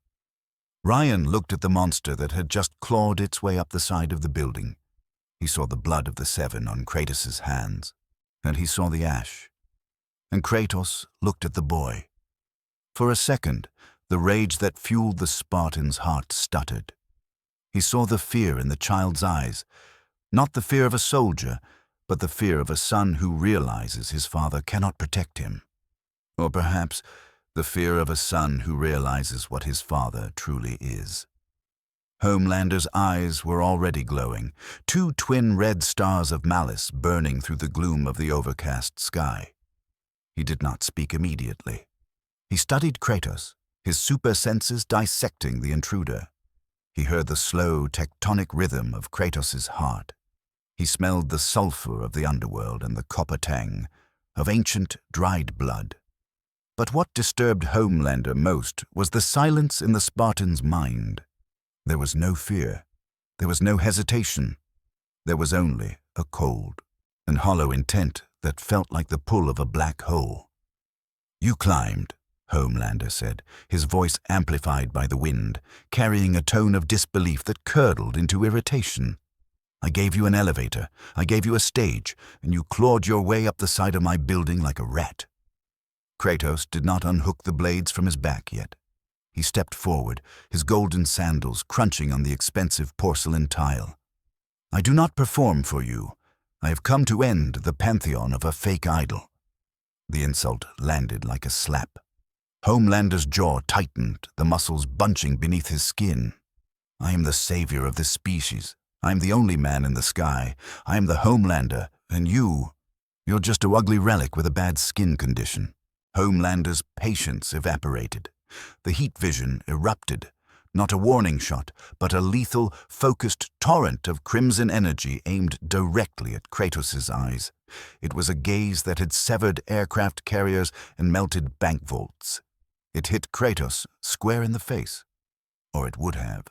S1: Ryan looked at the monster that had just clawed its way up the side of the building. He saw the blood of the seven on Kratos' hands, and he saw the ash. And Kratos looked at the boy. For a second, the rage that fueled the Spartan's heart stuttered. He saw the fear in the child's eyes, not the fear of a soldier, but the fear of a son who realizes his father cannot protect him. Or perhaps the fear of a son who realizes what his father truly is. Homelander's eyes were already glowing, two twin red stars of malice burning through the gloom of the overcast sky. He did not speak immediately. He studied Kratos, his super senses dissecting the intruder. He heard the slow, tectonic rhythm of Kratos' heart. He smelled the sulfur of the underworld and the copper tang of ancient, dried blood. But what disturbed Homelander most was the silence in the Spartan's mind. There was no fear. There was no hesitation. There was only a cold and hollow intent that felt like the pull of a black hole. "You climbed," Homelander said, his voice amplified by the wind, carrying a tone of disbelief that curdled into irritation. "I gave you an elevator, I gave you a stage, and you clawed your way up the side of my building like a rat." Kratos did not unhook the blades from his back yet. He stepped forward, his golden sandals crunching on the expensive porcelain tile. "I do not perform for you. I have come to end the Pantheon of a fake idol." The insult landed like a slap. Homelander's jaw tightened, the muscles bunching beneath his skin. "I am the savior of this species. I am the only man in the sky. I am the Homelander, and you're just a ugly relic with a bad skin condition." Homelander's patience evaporated. The heat vision erupted. Not a warning shot, but a lethal, focused torrent of crimson energy aimed directly at Kratos' eyes. It was a gaze that had severed aircraft carriers and melted bank vaults. It hit Kratos square in the face. Or it would have.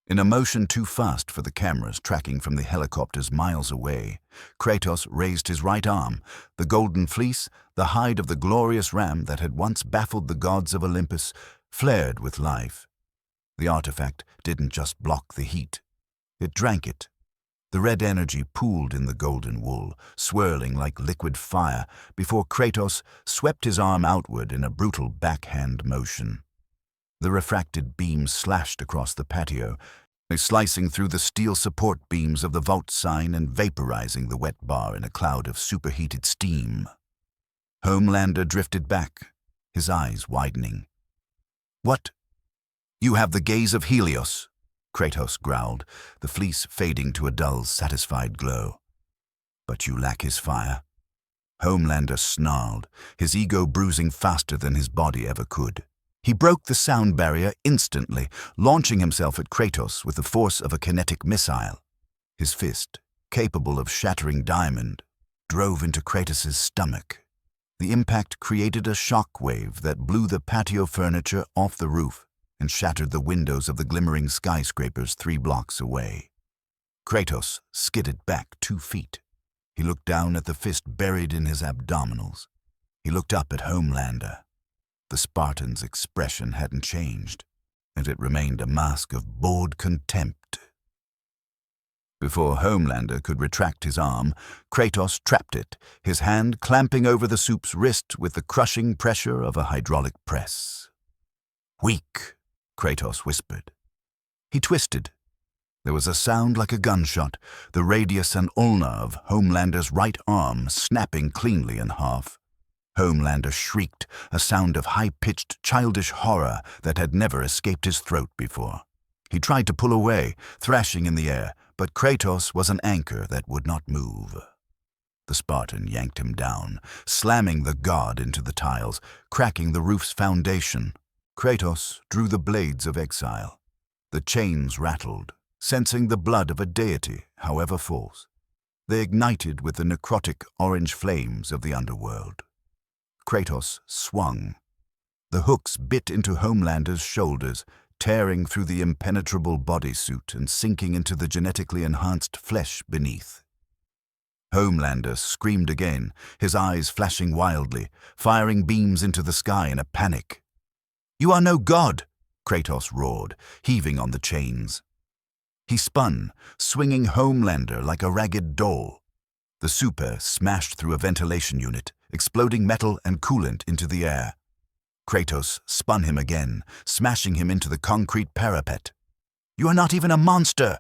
S1: In a motion too fast for the cameras tracking from the helicopters miles away, Kratos raised his right arm, the golden fleece, the hide of the glorious ram that had once baffled the gods of Olympus, flared with life. The artifact didn't just block the heat. It drank it. The red energy pooled in the golden wool, swirling like liquid fire, before Kratos swept his arm outward in a brutal backhand motion. The refracted beam slashed across the patio, slicing through the steel support beams of the vault sign and vaporizing the wet bar in a cloud of superheated steam. Homelander drifted back, his eyes widening. "What? You have the gaze of Helios," Kratos growled, the fleece fading to a dull, satisfied glow. but you lack his fire." Homelander snarled, his ego bruising faster than his body ever could. He broke the sound barrier instantly, launching himself at Kratos with the force of a kinetic missile. His fist, capable of shattering diamond, drove into Kratos' stomach. The impact created a shock wave that blew the patio furniture off the roof and shattered the windows of the glimmering skyscrapers 3 blocks away. Kratos skidded back 2 feet. He looked down at the fist buried in his abdominals. He looked up at Homelander. The Spartan's expression hadn't changed, and it remained a mask of bored contempt. Before Homelander could retract his arm, Kratos trapped it, his hand clamping over the Supes' wrist with the crushing pressure of a hydraulic press. "Weak," Kratos whispered. He twisted. There was a sound like a gunshot, the radius and ulna of Homelander's right arm snapping cleanly in half. Homelander shrieked, a sound of high-pitched, childish horror that had never escaped his throat before. He tried to pull away, thrashing in the air, but Kratos was an anchor that would not move. The Spartan yanked him down, slamming the god into the tiles, cracking the roof's foundation. Kratos drew the Blades of Exile. The chains rattled, sensing the blood of a deity, however false. They ignited with the necrotic orange flames of the underworld. Kratos swung. The hooks bit into Homelander's shoulders, tearing through the impenetrable bodysuit and sinking into the genetically enhanced flesh beneath. Homelander screamed again, his eyes flashing wildly, firing beams into the sky in a panic. "You are no god!" Kratos roared, heaving on the chains. He spun, swinging Homelander like a ragged doll. The super smashed through a ventilation unit, exploding metal and coolant into the air. Kratos spun him again, smashing him into the concrete parapet. "You are not even a monster!"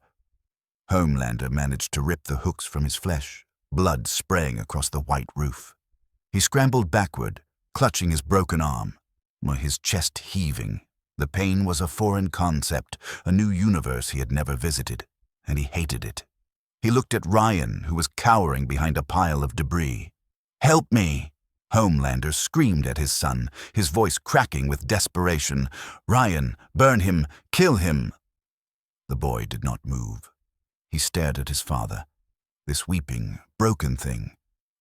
S1: Homelander managed to rip the hooks from his flesh, blood spraying across the white roof. He scrambled backward, clutching his broken arm, his chest heaving. The pain was a foreign concept, a new universe he had never visited, and he hated it. He looked at Ryan, who was cowering behind a pile of debris. "Help me!" Homelander screamed at his son, his voice cracking with desperation. "Ryan, burn him! Kill him!" The boy did not move. He stared at his father, this weeping, broken thing,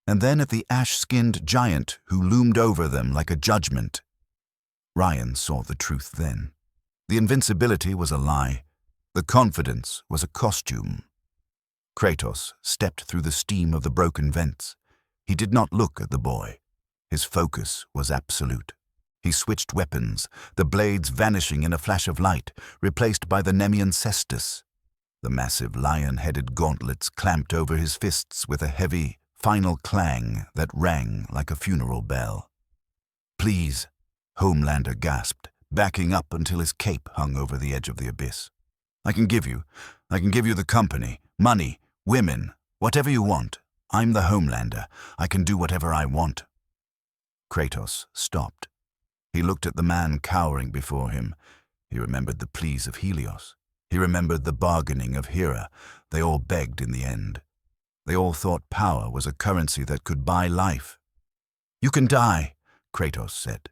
S1: and then at the ash-skinned giant who loomed over them like a judgment. Ryan saw the truth then. The invincibility was a lie. The confidence was a costume. Kratos stepped through the steam of the broken vents. He did not look at the boy. His focus was absolute. He switched weapons, the blades vanishing in a flash of light, replaced by the Nemean Cestus. The massive lion-headed gauntlets clamped over his fists with a heavy, final clang that rang like a funeral bell. "Please," Homelander gasped, backing up until his cape hung over the edge of the abyss. I can give you the company, money, women, whatever you want. I'm the Homelander. I can do whatever I want." Kratos stopped. He looked at the man cowering before him. He remembered the pleas of Helios. He remembered the bargaining of Hera. They all begged in the end. They all thought power was a currency that could buy life. "You can die," Kratos said.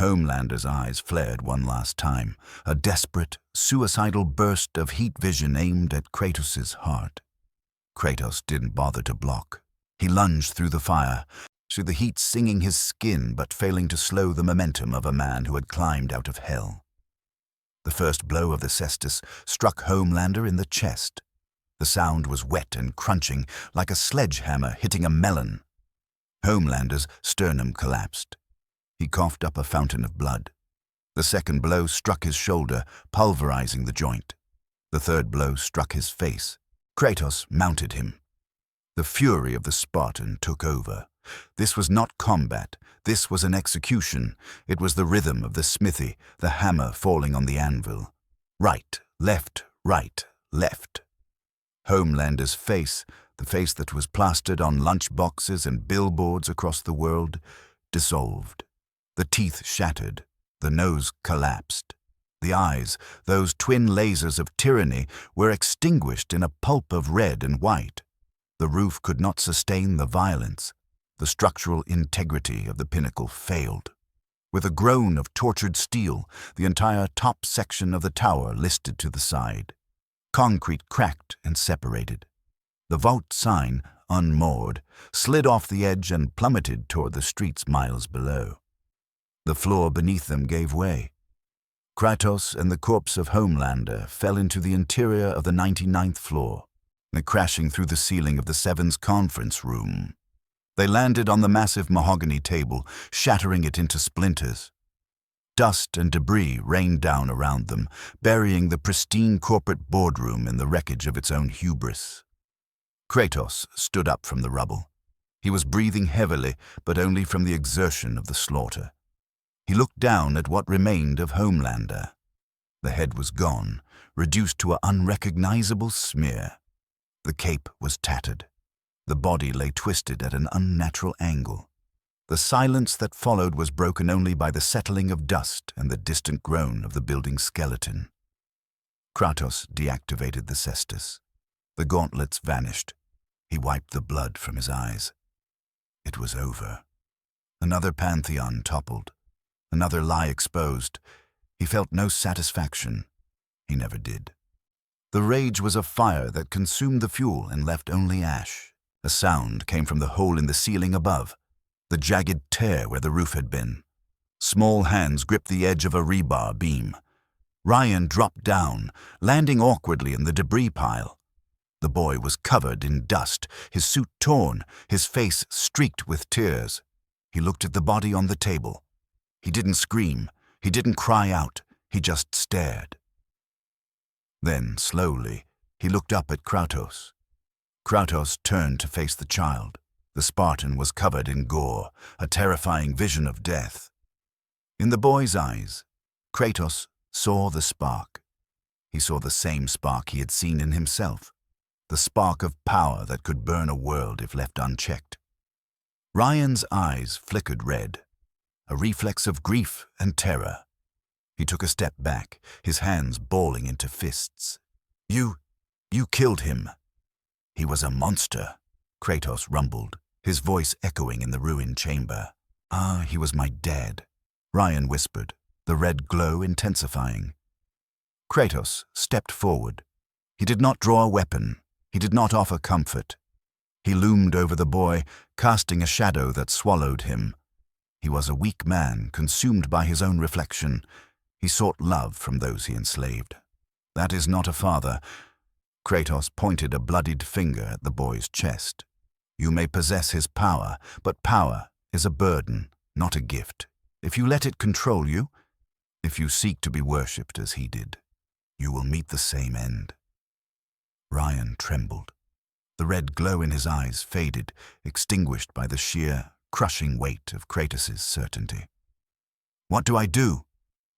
S1: Homelander's eyes flared one last time, a desperate, suicidal burst of heat vision aimed at Kratos' heart. Kratos didn't bother to block. He lunged through the fire, through the heat singing his skin but failing to slow the momentum of a man who had climbed out of hell. The first blow of the Cestus struck Homelander in the chest. The sound was wet and crunching, like a sledgehammer hitting a melon. Homelander's sternum collapsed. He coughed up a fountain of blood. The second blow struck his shoulder, pulverizing the joint. The third blow struck his face. Kratos mounted him. The fury of the Spartan took over. This was not combat. This was an execution. It was the rhythm of the smithy, the hammer falling on the anvil. Right, left, right, left. Homelander's face, the face that was plastered on lunchboxes and billboards across the world, dissolved. The teeth shattered. The nose collapsed. The eyes, those twin lasers of tyranny, were extinguished in a pulp of red and white. The roof could not sustain the violence. The structural integrity of the pinnacle failed. With a groan of tortured steel, the entire top section of the tower listed to the side. Concrete cracked and separated. The Vought sign, unmoored, slid off the edge and plummeted toward the streets miles below. The floor beneath them gave way. Kratos and the corpse of Homelander fell into the interior of the 99th floor, crashing through the ceiling of the Seven's conference room. They landed on the massive mahogany table, shattering it into splinters. Dust and debris rained down around them, burying the pristine corporate boardroom in the wreckage of its own hubris. Kratos stood up from the rubble. He was breathing heavily, but only from the exertion of the slaughter. He looked down at what remained of Homelander. The head was gone, reduced to an unrecognizable smear. The cape was tattered. The body lay twisted at an unnatural angle. The silence that followed was broken only by the settling of dust and the distant groan of the building's skeleton. Kratos deactivated the cestus. The gauntlets vanished. He wiped the blood from his eyes. It was over. Another Pantheon toppled. Another lie exposed. He felt no satisfaction. He never did. The rage was a fire that consumed the fuel and left only ash. A sound came from the hole in the ceiling above, the jagged tear where the roof had been. Small hands gripped the edge of a rebar beam. Ryan dropped down, landing awkwardly in the debris pile. The boy was covered in dust, his suit torn, his face streaked with tears. He looked at the body on the table. He didn't scream, he didn't cry out, he just stared. Then, slowly, he looked up at Kratos. Kratos turned to face the child. The Spartan was covered in gore, a terrifying vision of death. In the boy's eyes, Kratos saw the spark. He saw the same spark he had seen in himself, the spark of power that could burn a world if left unchecked. Ryan's eyes flickered red, a reflex of grief and terror. He took a step back, his hands balling into fists. You killed him." "He was a monster," Kratos rumbled, his voice echoing in the ruined chamber. "Ah, he was my dad," Ryan whispered, the red glow intensifying. Kratos stepped forward. He did not draw a weapon. He did not offer comfort. He loomed over the boy, casting a shadow that swallowed him. He was a weak man, consumed by his own reflection. He sought love from those he enslaved. "That is not a father." Kratos pointed a bloodied finger at the boy's chest. "You may possess his power, but power is a burden, not a gift. If you let it control you, if you seek to be worshipped as he did, you will meet the same end." Ryan trembled. The red glow in his eyes faded, extinguished by the sheer, crushing weight of Kratos' certainty. "What do I do?"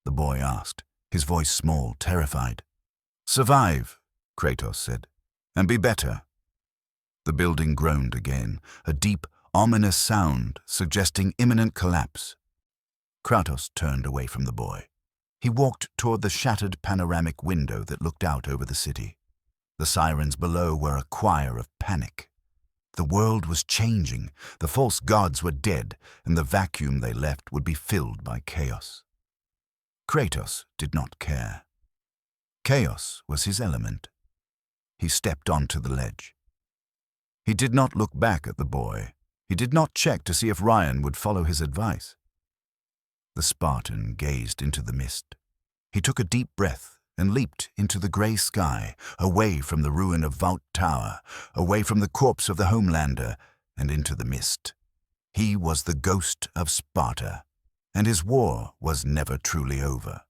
S1: the boy asked, his voice small, terrified. "Survive," Kratos said, "and be better." The building groaned again, a deep, ominous sound suggesting imminent collapse. Kratos turned away from the boy. He walked toward the shattered panoramic window that looked out over the city. The sirens below were a choir of panic. The world was changing, the false gods were dead, and the vacuum they left would be filled by chaos. Kratos did not care. Chaos was his element. He stepped onto the ledge. He did not look back at the boy. He did not check to see if Ryan would follow his advice. The Spartan gazed into the mist. He took a deep breath and leaped into the gray sky, away from the ruin of Vought Tower, away from the corpse of the Homelander, and into the mist. He was the ghost of Sparta, and his war was never truly over.